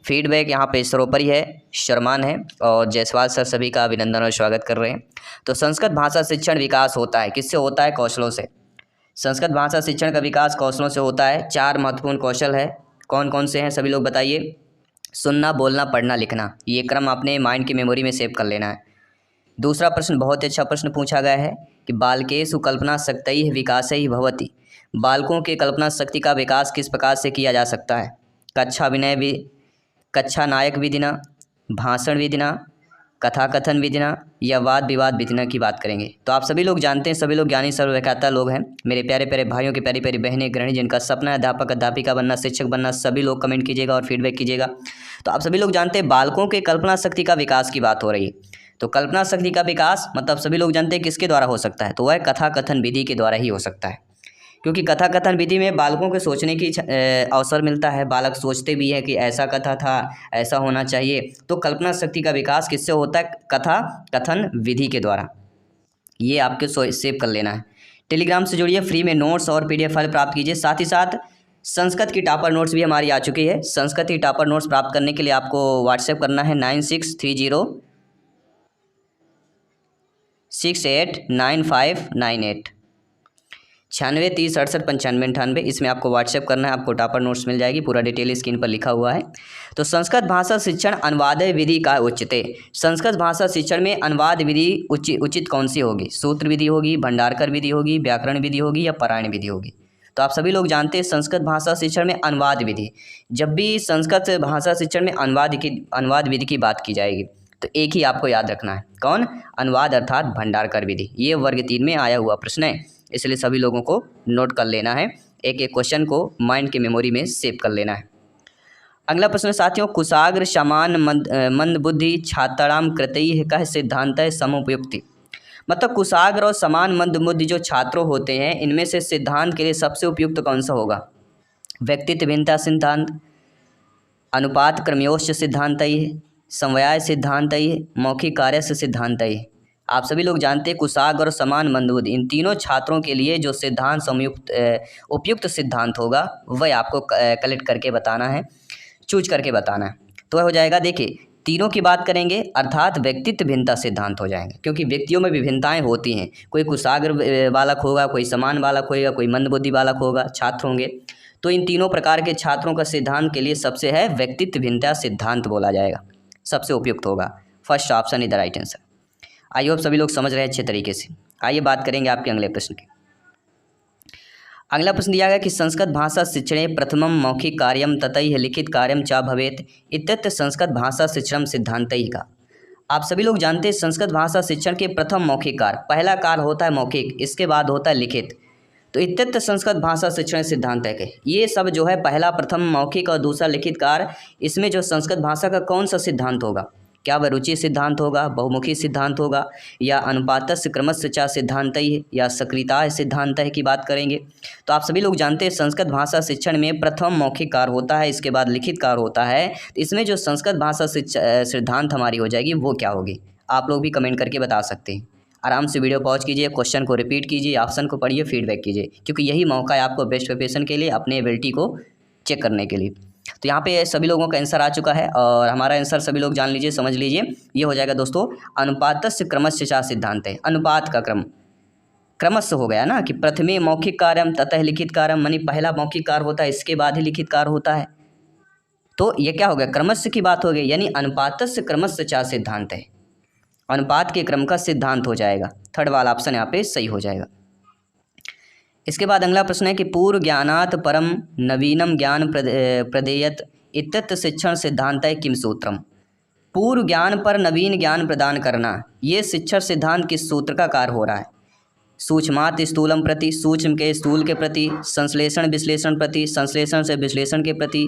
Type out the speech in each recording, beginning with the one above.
Feedback यहाँ पे सर्वोपरि है, शर्मान है और जायसवाल सर सभी का अभिनंदन और स्वागत कर रहे हैं। तो संस्कृत भाषा शिक्षण विकास होता है, किससे होता है? कौशलों से। संस्कृत भाषा शिक्षण का विकास कौशलों से होता है। 4 महत्वपूर्ण कौशल है। कौन कौन से हैं सभी लोग बताइए? सुनना, बोलना, पढ़ना, लिखना। ये क्रम अपने माइंड की मेमोरी में सेव कर लेना है। दूसरा प्रश्न बहुत ही अच्छा प्रश्न पूछा गया है कि बालकेषु कल्पना शक्तैः विकासैः भवति। बालकों के कल्पना शक्ति का विकास किस प्रकार से किया जा सकता है? कक्षा नायक विधिना, भाषण विधिना, कथा कथन विधिना या वाद विवाद विधिना की बात करेंगे। तो आप सभी लोग जानते हैं, सभी लोग ज्ञानी सर्वव्याख्याता लोग हैं। मेरे प्यारे प्यारे भाइयों की प्यारी प्यारी बहनें गृहिणी जिनका सपना है अध्यापक अध्यापिका बनना, शिक्षक बनना, सभी लोग कमेंट कीजिएगा और फीडबैक कीजिएगा। तो आप सभी लोग जानते हैं बालकों के कल्पना शक्ति का विकास की बात हो रही है। तो कल्पना शक्ति का विकास मतलब सभी लोग जानते हैं किसके द्वारा हो सकता है? तो वह कथा कथन विधि के द्वारा ही हो सकता है, क्योंकि कथा कथन विधि में बालकों के सोचने की अवसर मिलता है। बालक सोचते भी है कि ऐसा कथा था, ऐसा होना चाहिए। तो कल्पना शक्ति का विकास किससे होता है? कथा कथन विधि के द्वारा। ये आपके सेव कर लेना है। टेलीग्राम से जुड़िए, फ्री में नोट्स और PDF फाइल प्राप्त कीजिए। साथ ही साथ संस्कृत की टॉपर नोट्स भी हमारी आ चुकी है। संस्कृत की टॉपर नोट्स प्राप्त करने के लिए आपको व्हाट्सएप करना है 9630689598 9630689598। इसमें आपको व्हाट्सएप करना है, आपको टॉपर नोट्स मिल जाएगी। पूरा डिटेल स्क्रीन पर लिखा हुआ है। तो संस्कृत भाषा शिक्षण अनुवाद विधि का उच्यते। संस्कृत भाषा शिक्षण में अनुवाद विधि उचित कौन सी होगी? सूत्र विधि होगी, भंडारकर विधि होगी, व्याकरण विधि होगी या पारायण विधि होगी? तो आप सभी लोग जानते हैं संस्कृत भाषा शिक्षण में अनुवाद विधि, जब भी संस्कृत भाषा शिक्षण में अनुवाद विधि की बात की जाएगी तो एक ही आपको याद रखना है, कौन? अनुवाद अर्थात भंडारकर विधि। ये वर्ग 3 में आया हुआ प्रश्न है, इसलिए सभी लोगों को नोट कर लेना है। एक एक क्वेश्चन को माइंड की मेमोरी में सेव कर लेना है। अगला प्रश्न साथियों, कुशाग्र समान मंद बुद्धि छात्राणाम कृतैः कः सिद्धांतः समुपयुक्ति। मतलब कुशाग्र और समान मंद बुद्धि जो छात्रों होते हैं, इनमें से सिद्धांत के लिए सबसे उपयुक्त कौन सा होगा? व्यक्तित्व भिन्नता सिद्धांत, अनुपात क्रमयोश्च सिद्धांतैः, समवाय सिद्धांतैः, मौखिक कार्यस्य सिद्धांतैः। आप सभी लोग जानते हैं कुशाग्र और समान मंदबुद्धि इन तीनों छात्रों के लिए जो सिद्धांत उपयुक्त सिद्धांत होगा वह आपको कलेक्ट करके बताना है, चूज करके बताना है। तो वह हो जाएगा, देखिए तीनों की बात करेंगे अर्थात व्यक्तित्व भिन्नता सिद्धांत हो जाएंगे, क्योंकि व्यक्तियों में विभिन्नताएं होती हैं। कोई कुशाग्र बालक होगा, कोई समान बालक होगा, कोई मंदबुद्धि बालक होगा, छात्र होंगे। तो इन तीनों प्रकार के छात्रों का सिद्धांत के लिए सबसे है व्यक्तित्व भिन्नता सिद्धांत बोला जाएगा, सबसे उपयुक्त होगा। First option is the right answer. I hope सभी लोग समझ रहे हैं अच्छे तरीके से। आइए बात करेंगे आपके अगले प्रश्न की। अगला प्रश्न दिया गया कि संस्कृत भाषा शिक्षणे प्रथमं मौखिक कार्यम ततैः लिखित कार्यम च भवेत् इत्यत्र संस्कृत भाषा शिक्षण सिद्धांतैः का। आप सभी लोग जानते हैं संस्कृत भाषा शिक्षण के प्रथम मौखिक कार्य, पहला कार्य होता है मौखिक, इसके बाद होता है लिखित। तो इत्यत्र संस्कृत भाषा शिक्षण सिद्धांत है कि ये सब जो है पहला प्रथम मौखिक और दूसरा लिखित कार्य, इसमें जो संस्कृत भाषा का कौन सा सिद्धांत होगा? क्या वह रुचि सिद्धांत होगा, बहुमुखी सिद्धांत होगा, या अनुपातस्य क्रमस्य च सिद्धांतैः, या सक्रियता सिद्धांतैः की बात करेंगे। तो आप सभी लोग जानते हैं संस्कृत भाषा शिक्षण में प्रथम मौखिक कार्य होता है, इसके बाद लिखित कार्य होता है। इसमें जो संस्कृत भाषा सिद्धांत हमारी हो जाएगी वो क्या होगी? आप लोग भी कमेंट करके बता सकते हैं। आराम से वीडियो पॉज कीजिए, क्वेश्चन को रिपीट कीजिए, ऑप्शन को पढ़िए, फीडबैक कीजिए, क्योंकि यही मौका है आपको बेस्ट प्रिपरेशन के लिए, अपने एबिलिटी को चेक करने के लिए। तो यहाँ पे सभी लोगों का आंसर आ चुका है और हमारा आंसर सभी लोग जान लीजिए, समझ लीजिए। ये हो जाएगा दोस्तों अनुपातस्य क्रमस्य च सिद्धांत है। अनुपात का क्रम क्रमस्य हो गया ना, कि प्रथमे मौखिक कार्यम ततः लिखित कार्यम, मानी पहला मौखिक कार्य होता है, इसके बाद ही लिखित कार्य होता है। तो ये क्या हो गया? क्रमस्य की बात हो गई, यानी अनुपातस्य क्रमस्य च सिद्धांत है, अनुपात के क्रम का सिद्धांत हो जाएगा। थर्ड वाला ऑप्शन यहाँ पे सही हो जाएगा। इसके बाद अगला प्रश्न है कि पूर्व ज्ञानात् परम नवीनम ज्ञान प्रदेयत इत्यत्र शिक्षण सिद्धांत है किम सूत्रम। पूर्व ज्ञान पर नवीन ज्ञान प्रदान करना, ये शिक्षण सिद्धांत किस सूत्र का कार्य हो रहा है? सूक्ष्मात् स्थूलम प्रति, सूक्ष्म के स्थूल के प्रति, संश्लेषण विश्लेषण प्रति, संश्लेषण से विश्लेषण के प्रति,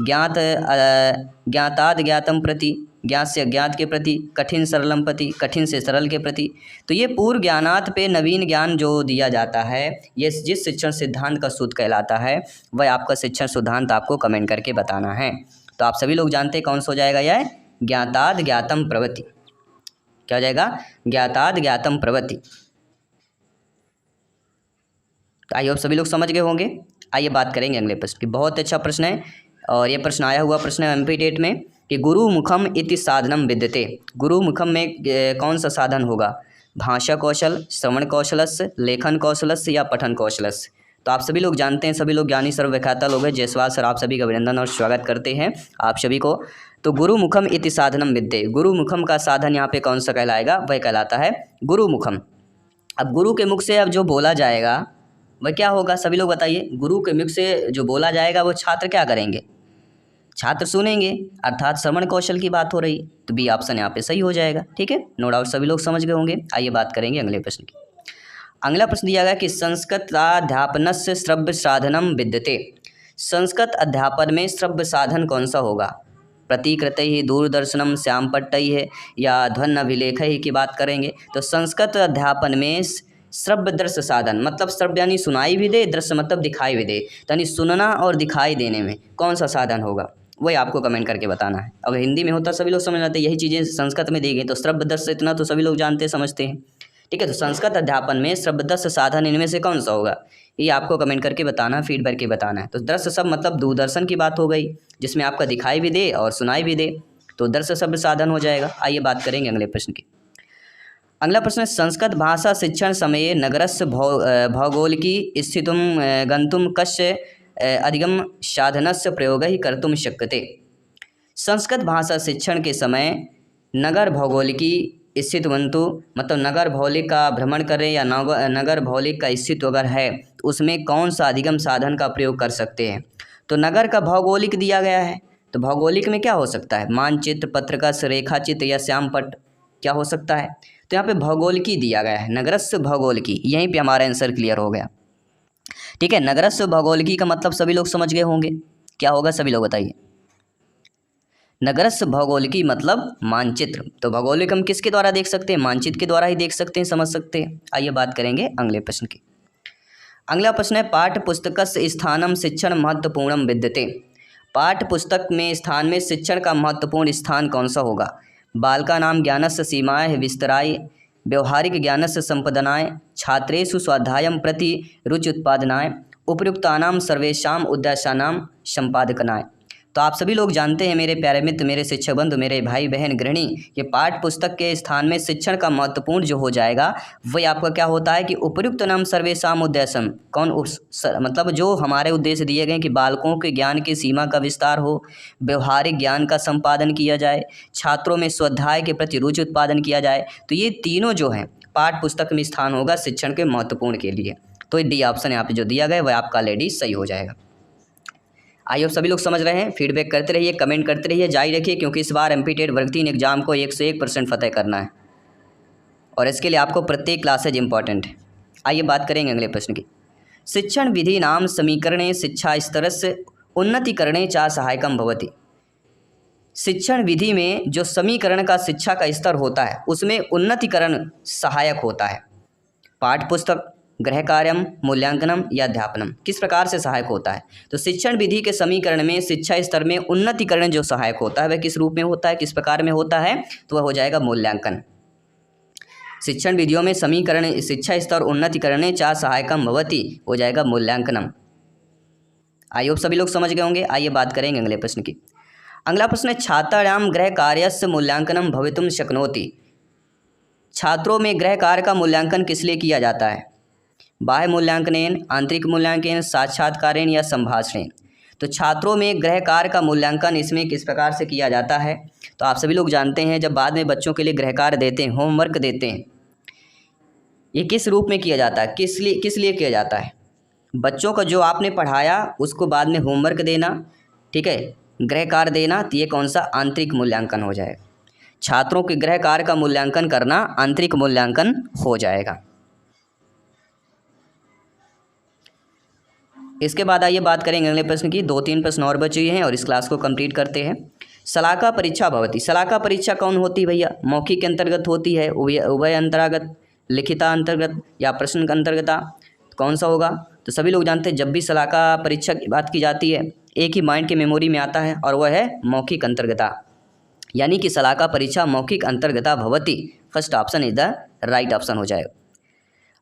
ज्ञाताद ज्ञातम प्रति, ज्ञात से अज्ञात के प्रति, कठिन सरलम प्रति, कठिन से सरल के प्रति। तो ये पूर्व ज्ञानात पे नवीन ज्ञान जो दिया जाता है, ये जिस शिक्षण सिद्धांत का सूत्र कहलाता है, वह आपका शिक्षण सिद्धांत आपको कमेंट करके बताना है। तो आप सभी लोग जानते हैं कौन सा हो जाएगा? यह ज्ञाताद ज्ञातम प्रवृत्ति। क्या हो जाएगा? ज्ञाताद ज्ञातम प्रवृत्ति। तो आई होप सभी लोग समझ गए होंगे। आइए बात करेंगे अगले प्रश्न की। बहुत अच्छा प्रश्न है, और ये प्रश्न आया हुआ प्रश्न है एमपी टेट में कि गुरुमुखम इति साधनम विद्यते। गुरुमुखम में कौन सा साधन होगा? भाषा कौशल, श्रवण कौशलस्य, लेखन कौशलस्य या पठन कौशलस्य। तो आप सभी लोग जानते हैं, सभी लोग ज्ञानी सर्वव्याख्याता लोग हैं। जयसवाल सर आप सभी का अभिनंदन और स्वागत करते हैं आप सभी को। तो गुरुमुखम इति साधनम विद्ये, गुरुमुखम का साधन यहाँ पे कौन सा कहलाएगा? वह कहलाता है गुरुमुखम। अब गुरु के मुख से अब जो बोला जाएगा वह क्या होगा? सभी लोग बताइए। गुरु के मुख से जो बोला जाएगा वो छात्र क्या करेंगे? छात्र सुनेंगे, अर्थात श्रवण कौशल की बात हो रही। तो बी ऑप्शन यहाँ पे सही हो जाएगा। ठीक है, नो डाउट सभी लोग समझ गए होंगे। आइए बात करेंगे अगले प्रश्न की। अगला प्रश्न दिया गया कि संस्कृताध्यापनस्य श्रव्य साधनम विद्यते। संस्कृत अध्यापन में श्रव्य साधन कौन सा होगा? प्रतिकृत ही, दूरदर्शनम, श्यामपट्टई है या ध्वन अभिलेख ही की बात करेंगे। तो संस्कृत अध्यापन में श्रव्य दृश्य साधन, मतलब श्रव्य यानी सुनाई भी दे, दृश्य मतलब दिखाई भी दे, यानी सुनना और दिखाई देने में कौन सा साधन होगा वही आपको कमेंट करके बताना है। अगर हिंदी में होता सभी लोग समझ जाते, यही चीज़ें संस्कृत में दी गई। तो श्रव्य दृश्य इतना तो सभी लोग जानते समझते हैं। ठीक है, तो संस्कृत अध्यापन में श्रव्य दृश्य साधन इनमें से कौन सा होगा? ये आपको कमेंट करके बताना, फीड करके बताना है। तो दृश्य सब मतलब दूरदर्शन की बात हो गई, जिसमें आपका दिखाई भी दे और सुनाई भी दे, तो दृश्य शब्द साधन हो जाएगा। आइए बात करेंगे अगले प्रश्न की। अगला प्रश्न है संस्कृत भाषा शिक्षण समये नगरस्य भौगोलिकी स्थितिं गंतुम कस्य अधिगम साधनस्य प्रयोगः कर्तुं शक्यते। संस्कृत भाषा शिक्षण के समय नगर भौगोलिकी स्थित वंतु, मतलब नगर भौगोलिक का भ्रमण करें या नगर भौगोलिक का स्थित अगर है तो उसमें कौन सा अधिगम साधन का प्रयोग कर सकते हैं? तो नगर का भौगोलिक दिया गया है, तो भौगोलिक में क्या हो सकता है? मानचित्र, पत्रकस, रेखाचित्र या श्यामपट्ट क्या हो सकता है? तो यहाँ पे भौगोलिकी दिया गया है, नगरस्य भौगोलिकी। यहीं पे हमारा आंसर क्लियर हो गया। ठीक है, नगरस्य भौगोलिकी का मतलब सभी लोग समझ गए होंगे, क्या होगा सभी लोग बताइए। नगरस्य भौगोलिकी मतलब मानचित्र। तो भौगोलिक हम किसके द्वारा देख सकते हैं? मानचित्र के द्वारा ही देख सकते हैं, समझ सकते हैं। आइए बात करेंगे अगले प्रश्न की। अगला प्रश्न है पाठ्य पुस्तकस्य स्थानम शिक्षण महत्वपूर्णम विद्यते। पाठ्य पुस्तक में स्थान में शिक्षण का महत्वपूर्ण स्थान कौन सा होगा? बालकानां ज्ञानस्य सीमाएः विस्तराय, व्यवहारिक ज्ञानस्य संपादनाय, छात्रेषु स्वाध्यायं प्रति रुचि उत्पादनाय, उपयुक्तानां सर्वेषां उद्देश्यानां संपादनाय। तो आप सभी लोग जानते हैं मेरे प्यारे मित्र, मेरे शिक्षक बंधु, मेरे भाई बहन गृहिणी, ये पाठ्य पुस्तक के स्थान में शिक्षण का महत्वपूर्ण जो हो जाएगा वही आपका क्या होता है कि उपयुक्त नाम सर्वेषाम उद्देश्यम। कौन मतलब जो हमारे उद्देश्य दिए गए कि बालकों के ज्ञान की सीमा का विस्तार हो, व्यवहारिक ज्ञान का संपादन किया जाए, छात्रों में स्वाध्याय के प्रति रुचि उत्पादन किया जाए। तो ये तीनों जो हैं पाठ्य पुस्तक में स्थान होगा शिक्षण के महत्वपूर्ण के लिए। तो डी ऑप्शन यहाँ पे जो दिया गया वह आपका ऑलरेडी सही हो जाएगा। आई होप सभी लोग समझ रहे हैं। फीडबैक करते रहिए, कमेंट करते रहिए, जारी रखिए, क्योंकि इस बार एमपी टेट वर्ग 3 एग्जाम को 101% फतेह करना है और इसके लिए आपको प्रत्येक क्लासेज इंपॉर्टेंट है। आइए बात करेंगे अगले प्रश्न की। शिक्षण विधि नाम समीकरणे शिक्षा स्तरस्य उन्नतीकरणे च सहायकम भवति। शिक्षण विधि में जो समीकरण का शिक्षा का स्तर होता है उसमें उन्नतीकरण सहायक होता है। पाठ्य पुस्तक, गृह कार्यम, मूल्यांकनम या अध्यापनम किस प्रकार से सहायक होता है? तो शिक्षण विधि के समीकरण में शिक्षा स्तर में उन्नतीकरण जो सहायक होता है वह किस रूप में होता है, किस प्रकार में होता है? तो वह हो जाएगा मूल्यांकन। शिक्षण विधियों में समीकरण शिक्षा स्तर उन्नतीकरणे च सहायकम भवति हो जाएगा मूल्यांकनम। आई होप सभी लोग समझ गए होंगे। आइए बात करेंगे अगले प्रश्न की। अगला प्रश्न है छात्राणां गृह कार्यस्य मूल्यांकनम भवितुं शक्नोति। छात्रों में गृह कार्य का मूल्यांकन किस लिए किया जाता है? बाह्य मूल्यांकन, आंतरिक मूल्यांकन, साक्षात्कारेण या संभाषणेन। तो छात्रों में गृह कार्य का मूल्यांकन इसमें किस प्रकार से किया जाता है? तो आप सभी लोग जानते हैं जब बाद में बच्चों के लिए गृह कार्य देते हैं, होमवर्क देते हैं, ये किस रूप में किया जाता है, किस लिए किया जाता है? बच्चों को जो आपने पढ़ाया उसको बाद में होमवर्क देना, ठीक है, गृह कार्य देना, तो ये कौन सा आंतरिक मूल्यांकन हो जाएगा। छात्रों के गृह कार्य का मूल्यांकन करना आंतरिक मूल्यांकन हो जाएगा। इसके बाद आइए बात करेंगे अगले प्रश्न की। 2-3 प्रश्न और बचे हैं और इस क्लास को कंप्लीट करते हैं। शलाका परीक्षा भवति। शलाका परीक्षा कौन होती है भैया? मौखिक के अंतर्गत होती है, उभय अंतर्गत, लिखिता अंतर्गत या प्रश्न के अंतर्गत कौन सा होगा? तो सभी लोग जानते हैं जब भी शलाका परीक्षा की बात की जाती है एक ही माइंड के मेमोरी में आता है और वह है मौखिक अंतर्गता, यानी कि शलाका परीक्षा मौखिक अंतर्गता भवति। First option is the right option हो जाएगा।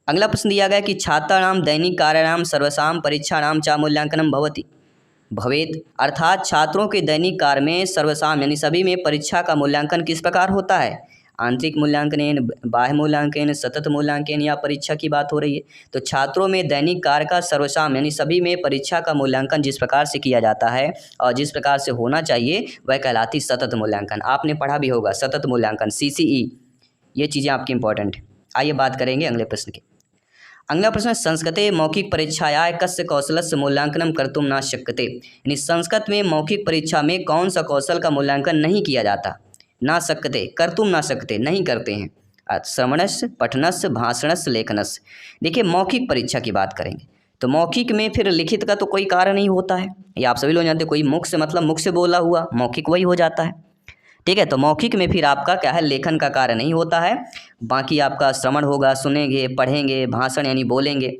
अगला प्रश्न दिया गया कि छात्राणां दैनिक कार्याणां सर्वसां परीक्षाणां च मूल्यांकनं भवति। भवेत्, अर्थात छात्रों के दैनिक कार्य में सर्वसाम यानी सभी में परीक्षा का मूल्यांकन किस प्रकार होता है? आंतरिक मूल्यांकन, बाह्य मूल्यांकन, सतत मूल्यांकन या परीक्षा की बात हो रही है। तो छात्रों में दैनिक कार्य का सर्वसाम यानी सभी में परीक्षा का मूल्यांकन जिस प्रकार से किया जाता है और जिस प्रकार से होना चाहिए वह कहलाती सतत मूल्यांकन। आपने पढ़ा भी होगा सतत मूल्यांकन, CCE, ये चीज़ें आपकी इंपॉर्टेंट है। आइए बात करेंगे अगले प्रश्न की। अगला प्रश्न है, संस्कृते मौखिक परीक्षाया कस्य कौशलस्य मूल्यांकनम कर्तुम न शक्यते, यानी संस्कृत में मौखिक परीक्षा में कौन सा कौशल का मूल्यांकन नहीं किया जाता? ना शक्यते, कर्तुम ना शक्यते, नहीं करते हैं। श्रवणस्य, पठनस्य, भाषणस्य, लेखनस्य। देखिए मौखिक परीक्षा की बात करेंगे तो मौखिक में फिर लिखित का तो कोई कार्य नहीं होता है, ये आप सभी लोग जानते हैं। कोई मुख से मतलब मुख से बोला हुआ मौखिक वही हो जाता है, ठीक है। तो मौखिक में फिर आपका क्या है, लेखन का कार्य नहीं होता है। बाकी आपका श्रवण होगा, सुनेंगे, पढ़ेंगे, भाषण यानी बोलेंगे,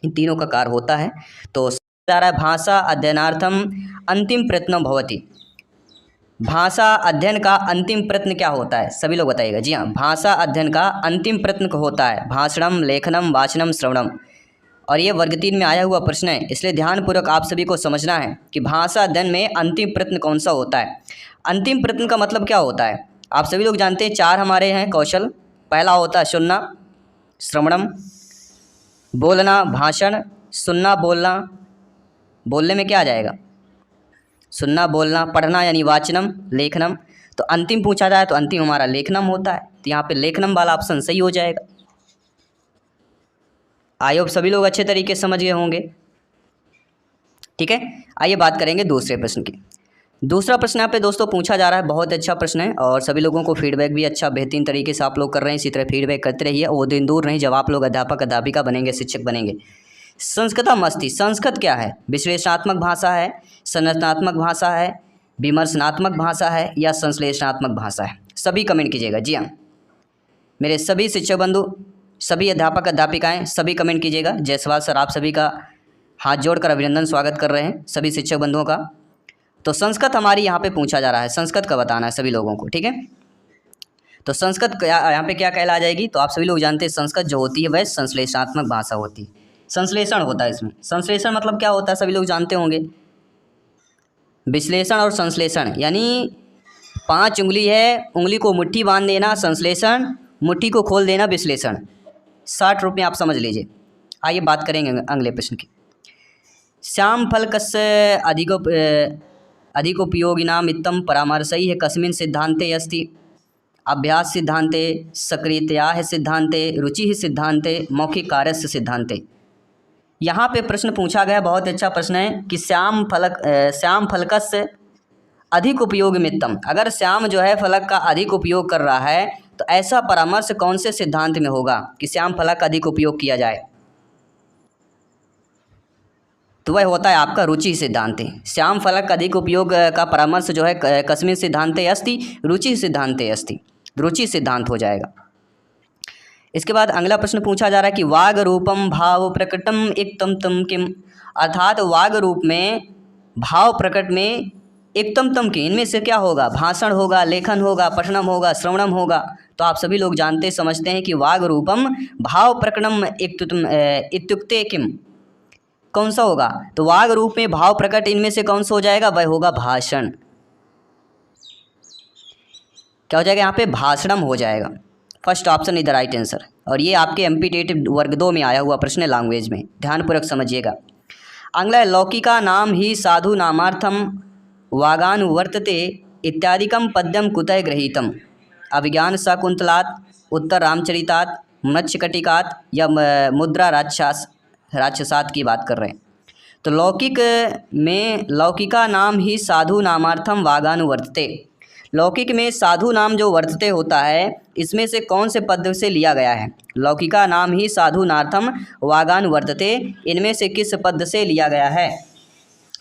इन तीनों का कार्य होता है। तो भाषा अध्ययनार्थम अंतिम प्रयत्न भवति। भाषा अध्ययन का अंतिम प्रयत्न क्या होता है, सभी लोग बताइएगा। जी हाँ, भाषा अध्ययन का अंतिम प्रयत्न होता है भाषणम, लेखनम, वाचनम, श्रवणम। और ये वर्ग 3 में आया हुआ प्रश्न है, इसलिए ध्यानपूर्वक आप सभी को समझना है कि भाषा अध्ययन में अंतिम प्रयत्न कौन सा होता है। अंतिम प्रयत्न का मतलब क्या होता है, आप सभी लोग जानते हैं 4 हमारे हैं कौशल। पहला होता है सुनना, श्रवणम, बोलना, भाषण, सुनना, बोलना, बोलने में क्या आ जाएगा, सुनना, बोलना, पढ़ना यानी वाचनम, लेखनम। तो अंतिम पूछा जाए तो अंतिम हमारा लेखनम होता है, तो यहाँ पे लेखनम वाला ऑप्शन सही हो जाएगा। आई होप सभी लोग अच्छे तरीके से समझ गए होंगे, ठीक है। आइए बात करेंगे दूसरे प्रश्न की। दूसरा प्रश्न यहाँ पे दोस्तों पूछा जा रहा है, बहुत अच्छा प्रश्न है और सभी लोगों को फीडबैक भी अच्छा बेहतरीन तरीके से आप लोग कर रहे हैं। इसी तरह फीडबैक करते रहिए, वो दिन दूर नहीं जब आप लोग अध्यापक अध्यापिका बनेंगे, शिक्षक बनेंगे। संस्कृतम अस्ति, संस्कृत क्या है? विश्लेषणात्मक भाषा है, संरचनात्मक भाषा है, विमर्शनात्मक भाषा है या संश्लेषणात्मक भाषा है? सभी कमेंट कीजिएगा। जी हाँ, मेरे सभी शिक्षक बंधु, सभी अध्यापक अध्यापिकाएं सभी कमेंट कीजिएगा। जयसवाल सर आप सभी का हाथ जोड़कर अभिनंदन स्वागत कर रहे हैं सभी शिक्षक बंधुओं का। तो संस्कृत हमारी यहाँ पे पूछा जा रहा है, संस्कृत का बताना है सभी लोगों को, ठीक है। तो संस्कृत यहाँ पे क्या कहला जाएगी, तो आप सभी लोग जानते हैं संस्कृत जो होती है वह संश्लेषणात्मक भाषा होती है। संश्लेषण होता है इसमें, संश्लेषण मतलब क्या होता है सभी लोग जानते होंगे। विश्लेषण और संश्लेषण यानी 5 उंगली है, उंगली को मुट्ठी बांध देना संश्लेषण, मुट्ठी को खोल देना विश्लेषण। 60 रूप में आप समझ लीजिए। आइए बात करेंगे अगले प्रश्न की। श्याम फलकस्य अधिकोपयोगिनाम इत्थम परामर्शैः है कस्मिन् सिद्धान्ते अस्ति? अभ्यास सिद्धान्ते, सक्रियतया सिद्धान्ते, रुचि सिद्धान्ते, मौखिक कार्यस्य सिद्धान्ते। यहाँ पे प्रश्न पूछा गया, बहुत अच्छा प्रश्न है कि श्याम फलकस्य अधिक उपयोग मित्तम, अगर श्याम जो है फलक का अधिक उपयोग कर रहा है तो ऐसा परामर्श कौन से सिद्धांत में होगा कि श्याम फलक का अधिक उपयोग किया जाए? तो वह होता है आपका रुचि सिद्धांत। श्याम फलक का अधिक उपयोग का परामर्श जो है कस्मिन् सिद्धान्ते अस्ति, रुचि सिद्धान्ते अस्ति, रुचि सिद्धांत हो जाएगा। इसके बाद अगला प्रश्न पूछा जा रहा है कि वाग रूपम भाव प्रकटम इक्तम तम किम, अर्थात वाग रूप में भाव प्रकट में इक्तम तम की, इनमें से क्या होगा? भाषण होगा, लेखन होगा, पठनम होगा, श्रवणम होगा। तो आप सभी लोग जानते समझते हैं कि वाग रूपम भाव प्रकटम इत्युक्ते किम, कौन सा होगा? तो वाग रूप में भाव प्रकट इनमें से कौन सा हो जाएगा? वह होगा भाषण। क्या हो जाएगा यहाँ पे? भाषणम हो जाएगा। First option is the right answer. और ये आपके एमपीटेटिव वर्ग 2 में आया हुआ प्रश्न है, लैंग्वेज में, ध्यानपूर्वक समझिएगा। अगला है लौकिका नाम ही साधु नामार्थम वागानुवर्तते इत्यादिकम पद्यम कुतः गृहीतम? अभिज्ञान शाकुंतलात्, उत्तर रामचरितात्, मत्स्यकटिकात् या मुद्रा राक्षसात की बात कर रहे हैं। तो लौकिक में लौकिका नाम ही साधु नामार्थम वागानुवर्तते, लौकिक में साधु नाम जो वर्तते होता है इसमें से कौन से पद से लिया गया है? लौकिका नाम ही साधु नार्थम वागानुवर्तते, इनमें से किस पद से लिया गया है?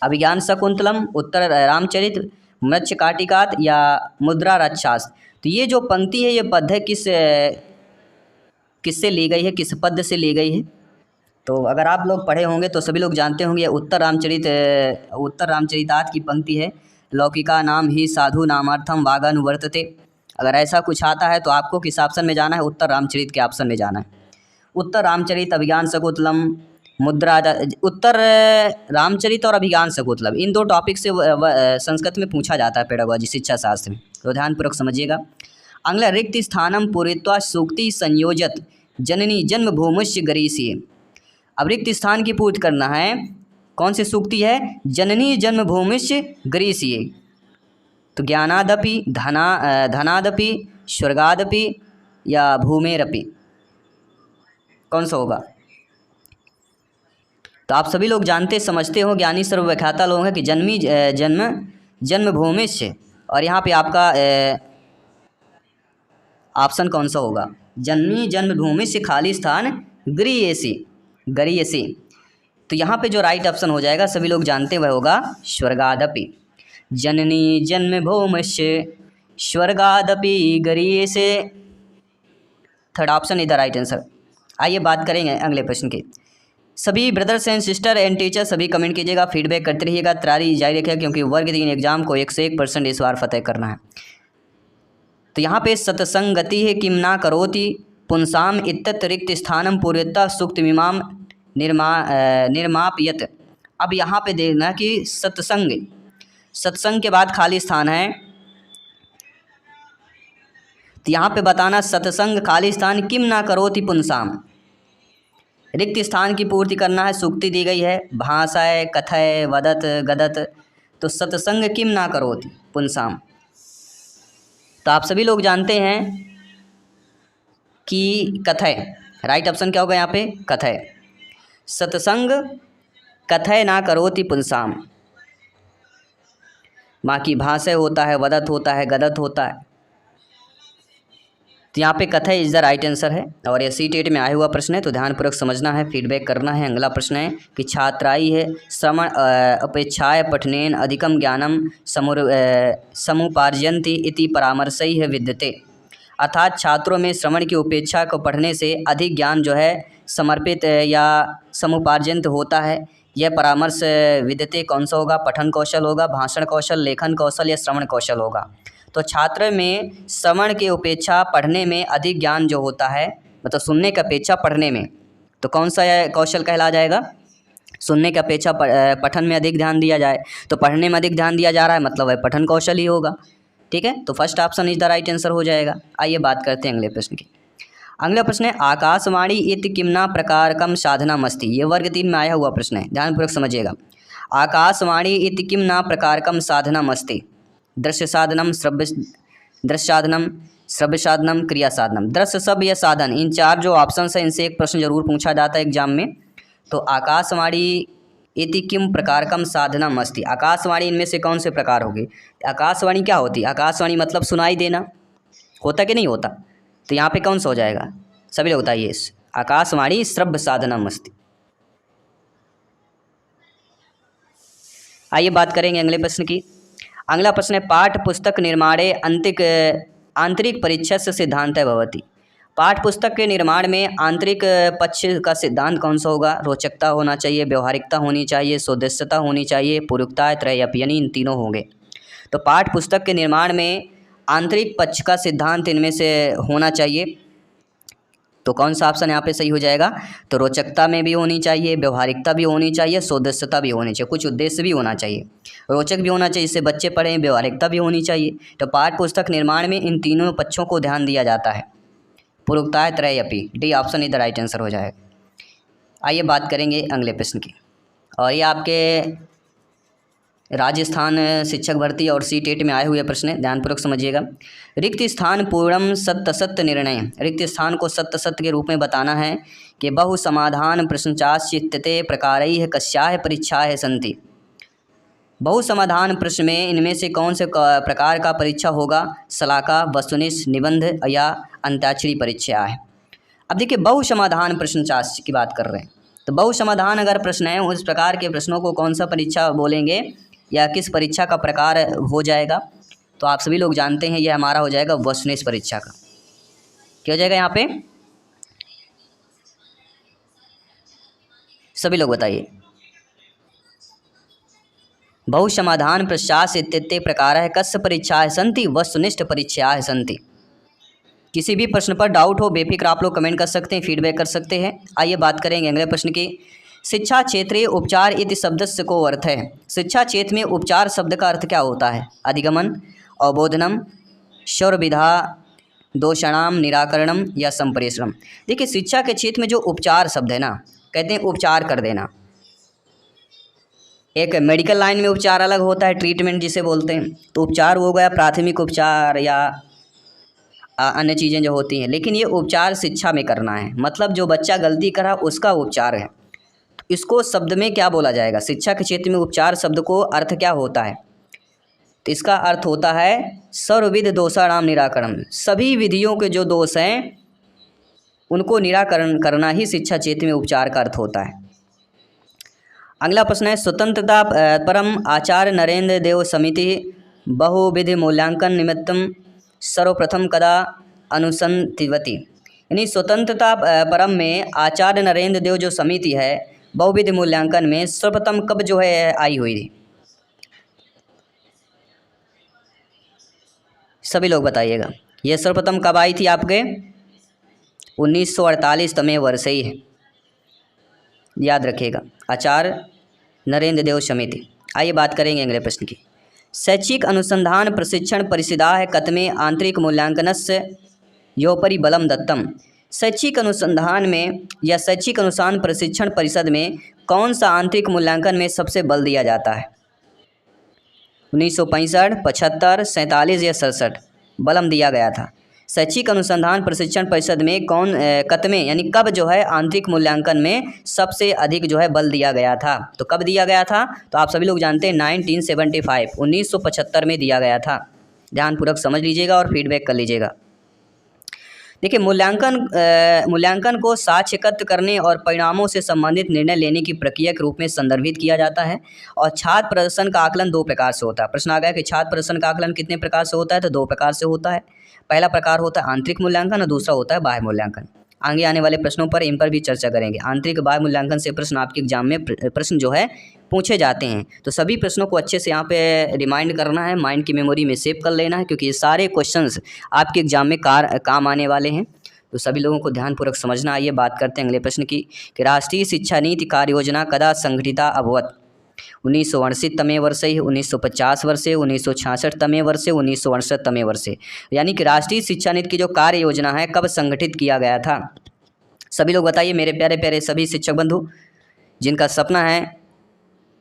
अभिज्ञान शकुंतलम, उत्तर रामचरित, मत्स्यकाटिकात या मुद्रा राक्षस। तो ये जो पंक्ति है ये पद है किससे ली गई है, किस पद से ली गई है? तो अगर आप लोग पढ़े होंगे तो सभी लोग जानते होंगे उत्तर रामचरितात की पंक्ति है, लौकिका नाम ही साधु नामार्थम वागानुवर्तते। अगर ऐसा कुछ आता है तो आपको किस ऑप्शन में जाना है? उत्तर रामचरित के ऑप्शन में जाना है। उत्तर रामचरित, अभिज्ञान शकुंतलम, मुद्रा उत्तर रामचरित और अभिज्ञान शकुंतलम, इन दो टॉपिक से संस्कृत में पूछा जाता है पेडागोजी शिक्षा शास्त्र में, तो ध्यानपूर्वक समझिएगा। अगला रिक्त स्थानम पूरित्वा सूक्ति संयोजत जननी जन्मभूमिश्च गरीयसी। अब रिक्त स्थान की पूर्ति करना है, कौन सी सूक्ति है? जननी जन्मभूमिश्च गरीयसी। तो ज्ञानादपि धनादपि स्वर्गादपि या भूमेरपि, कौन सा होगा? तो आप सभी लोग जानते समझते हो, ज्ञानी सर्वव्याख्याता लोग हैं कि जन्मभूमि से, और यहाँ पे आपका ऑप्शन कौन सा होगा? जननी जन्मभूमि से खाली स्थान गरीयसी। तो यहाँ पे जो राइट ऑप्शन हो जाएगा सभी लोग जानते वह होगा स्वर्गादपि। जननी जन्मभूमि से स्वर्गादपि गरीयसे, थर्ड ऑप्शन इधर राइट आंसर। आइए बात करेंगे अगले प्रश्न की। सभी brothers and sister and teacher सभी कमेंट कीजिएगा, फीडबैक करते रहिएगा, तैयारी जारी रखिएगा, क्योंकि वर्ग 3 एग्जाम को 101% इस बार फतेह करना है। तो यहाँ पे सत्संगति है किम ना करोति पुंसाम इत्तत रिक्त स्थानम पूर्यता सुक्त मीमाम निर्मापयत। अब यहाँ पे देखना कि सत्संग के बाद खाली स्थान है, तो यहाँ पे बताना सत्संग खाली स्थान किम ना करोति पुंसाम, रिक्त स्थान की पूर्ति करना है। सूक्ति दी गई है भाषाय कथय वदत गदत, तो सत्संग किम ना करोति पुंसाम। तो आप सभी लोग जानते हैं कि कथय, राइट ऑप्शन क्या होगा यहाँ पे? कथय। सत्संग कथय ना करोति पुंसाम, बाकी भाषय होता है, वदत होता है, गदत होता है, तो यहाँ पे कथय इज द राइट आंसर है। और ये C-TET में आया हुआ प्रश्न है, तो ध्यानपूर्वक समझना है, फीडबैक करना है। अगला प्रश्न है कि छात्राई है श्रवण अपेक्षाय पठनेन अधिकम ज्ञानम समुपार्जयन्ति इति परामर्शई है विद्यते। अर्थात छात्रों में श्रवण की उपेक्षा को पढ़ने से अधिक ज्ञान जो है समर्पित या समुपार्जन होता है, यह परामर्श विद्यते कौन सा होगा? पठन कौशल होगा, भाषण कौशल, लेखन कौशल या श्रवण कौशल होगा। तो छात्र में श्रवण की अपेक्षा पढ़ने में अधिक ज्ञान जो होता है, मतलब सुनने की अपेक्षा पढ़ने में, तो कौन सा कौशल कहला जाएगा? सुनने की अपेक्षा पठन में अधिक ध्यान दिया जाए, तो पढ़ने में अधिक ध्यान दिया जा रहा है, मतलब वह पठन कौशल ही होगा। ठीक है, तो first option is the right answer हो जाएगा। आइए बात करते हैं अगले प्रश्न की। अगला प्रश्न है आकाशवाणी इति किम्ना प्रकारकम साधनमस्ति। ये वर्ग 3 में आया हुआ प्रश्न है, ध्यानपूर्वक समझिएगा। आकाशवाणी इति किम्ना प्रकारकम साधनमस्ति। दृश्य साधनम, श्रव्य साधनम, क्रिया साधनम। दृश्य, शब्द या साधन, इन 4 जो ऑप्शन है इनसे एक प्रश्न जरूर पूछा जाता है एग्जाम में। तो आकाशवाणी इति किम प्रकारकम साधनम अस्ति, आकाशवाणी इनमें से कौन से प्रकार होगी? आकाशवाणी क्या होती है? आकाशवाणी मतलब सुनाई देना, होता कि नहीं होता? तो यहाँ पे कौन सा हो जाएगा? सभी लोग बताइए। आकाशवाणी श्रव्य साधनम अस्ति। आइए बात करेंगे अगले प्रश्न की। अगला प्रश्न है पाठ पुस्तक निर्माणे आंतरिक परिच्छस्य सिद्धांत भवति। पाठ पुस्तक के निर्माण में आंतरिक पक्ष का सिद्धांत कौन सा होगा? रोचकता होना चाहिए, व्यवहारिकता होनी चाहिए, सौदेश्यता होनी चाहिए, पूर्वकता, त्रयप, यानी इन तीनों होंगे। तो पाठ पुस्तक के निर्माण में आंतरिक पक्ष का सिद्धांत इनमें से होना चाहिए, तो कौन सा ऑप्शन यहाँ पे सही हो जाएगा? तो रोचकता में भी होनी चाहिए, व्यवहारिकता भी होनी चाहिए, सौदेश्यता भी होनी चाहिए, कुछ उद्देश्य भी होना चाहिए। रोचक भी होना चाहिए, इससे बच्चे पढ़ें, व्यवहारिकता भी होनी चाहिए। तो पाठ पुस्तक निर्माण में इन तीनों पक्षों को ध्यान दिया जाता है। पूर्वकता, त्रयपी, डी ऑप्शन इधर राइट आंसर हो जाएगा। आइए बात करेंगे अगले प्रश्न की। और ये आपके राजस्थान शिक्षक भर्ती और C-TET में आए हुए प्रश्न है, ध्यानपूर्वक समझिएगा। रिक्त स्थान पूर्णम सत्य सत्य निर्णय। रिक्त स्थान को सत्य सत्य के रूप में बताना है कि बहु समाधान प्रश्नचाश्चित्ते प्रकारैः कस्याः परीक्षाः सन्ति। बहु समाधान प्रश्न में इनमें से कौन से प्रकार का परीक्षा होगा? शलाका, वस्तुनिष्ठ, निबंध या अंत्याक्षरी परीक्षा है। अब देखिए बहु समाधान प्रश्नचाश्च की बात कर रहे हैं, तो बहु समाधान अगर प्रश्न है उस प्रकार के प्रश्नों को कौन सा परीक्षा बोलेंगे या किस परीक्षा का प्रकार हो जाएगा? तो आप सभी लोग जानते हैं ये हमारा हो जाएगा वस्तुनिष्ठ परीक्षा का। क्या हो जाएगा यहाँ पे? सभी लोग बताइए। बहु समाधान प्रश्चास इत्यादि प्रकार है कस्य परीक्षाएं सन्ति? वस्तुनिष्ठ परीक्षाएं सन्ति। किसी भी प्रश्न पर डाउट हो बेफिक्र आप लोग कमेंट कर सकते हैं, फीडबैक कर सकते हैं। आइए बात करेंगे अगले प्रश्न की शिक्षा क्षेत्रे उपचार इति शब्दस्य को अर्थ है। शिक्षा क्षेत्र में उपचार शब्द का अर्थ क्या होता है? अधिगमन, अवबोधनम, शौरविधा, दोषाणाम निराकरणम या संप्रेषणम। देखिए शिक्षा के क्षेत्र में जो उपचार शब्द है ना, कहते हैं उपचार कर देना। एक मेडिकल लाइन में उपचार अलग होता है, ट्रीटमेंट जिसे बोलते हैं, तो उपचार हो गया प्राथमिक उपचार या अन्य चीज़ें जो होती हैं, लेकिन ये उपचार शिक्षा में करना है, मतलब जो बच्चा गलती करा उसका उपचार है। तो इसको शब्द में क्या बोला जाएगा? शिक्षा के क्षेत्र में उपचार शब्द को अर्थ क्या होता है? तो इसका अर्थ होता है सर्वविध दोषाणाम निराकरण। सभी विधियों के जो दोष हैं उनको निराकरण करना ही शिक्षा क्षेत्र में उपचार का अर्थ होता है। अगला प्रश्न है, स्वतंत्रता परम आचार्य नरेंद्र देव समिति बहुविधि मूल्यांकन निमित्तम सर्वप्रथम कदा अनुसंधिवती। यानी स्वतंत्रता परम में आचार्य नरेंद्र देव जो समिति है बहुविधि मूल्यांकन में सर्वप्रथम कब जो है आई हुई थी? सभी लोग बताइएगा, ये सर्वप्रथम कब आई थी आपके? 1948 तमें वर्ष ही है, याद रखिएगा, आचार्य नरेंद्र देव समिति। आइए बात करेंगे अगले प्रश्न की। शैक्षिक अनुसंधान प्रशिक्षण परिषदाः कतमे आंतरिक मूल्यांकनस्य योपरि बलम दत्तम। शैक्षिक अनुसंधान में या शैक्षिक अनुसंधान प्रशिक्षण परिषद में कौन सा आंतरिक मूल्यांकन में सबसे बल दिया जाता है? 1965, 75, 47 या 67 बलम दिया गया था। शैक्षिक अनुसंधान प्रशिक्षण परिषद में कौन कतमे यानी कब जो है आंतरिक मूल्यांकन में सबसे अधिक जो है बल दिया गया था? तो कब दिया गया था? तो आप सभी लोग जानते हैं 1975 1975 में दिया गया था। ध्यानपूर्वक समझ लीजिएगा और फीडबैक कर लीजिएगा। देखिए मूल्यांकन को साक्ष्य एकत्र करने और परिणामों से संबंधित निर्णय लेने की प्रक्रिया के रूप में संदर्भित किया जाता है। और छात्र प्रदर्शन का आकलन दो प्रकार से होता है। प्रश्न आ गया कि छात्र प्रदर्शन का आकलन कितने प्रकार से होता है? तो दो प्रकार से होता है। पहला प्रकार होता है आंतरिक मूल्यांकन और दूसरा होता है बाह्य मूल्यांकन। आगे आने वाले प्रश्नों पर इन पर भी चर्चा करेंगे। आंतरिक बाह्य मूल्यांकन से प्रश्न आपके एग्जाम में प्रश्न जो है पूछे जाते हैं, तो सभी प्रश्नों को अच्छे से यहाँ पे रिमाइंड करना है, माइंड की मेमोरी में सेव कर लेना है, क्योंकि ये सारे क्वेश्चंस आपके एग्जाम में काम आने वाले हैं। तो सभी लोगों को ध्यानपूर्वक समझना। आइए बात करते हैं अगले प्रश्न की कि राष्ट्रीय शिक्षा नीति कार्य योजना कदा संगठिता अभवत? 1968 तमे वर्षे, 1950 वर्षे, 1966 तमे वर्षे, 1968 तमे वर्षे। यानी कि राष्ट्रीय शिक्षा नीति की जो कार्य योजना है कब संगठित किया गया था? सभी लोग बताइए मेरे प्यारे प्यारे सभी शिक्षक बंधु, जिनका सपना है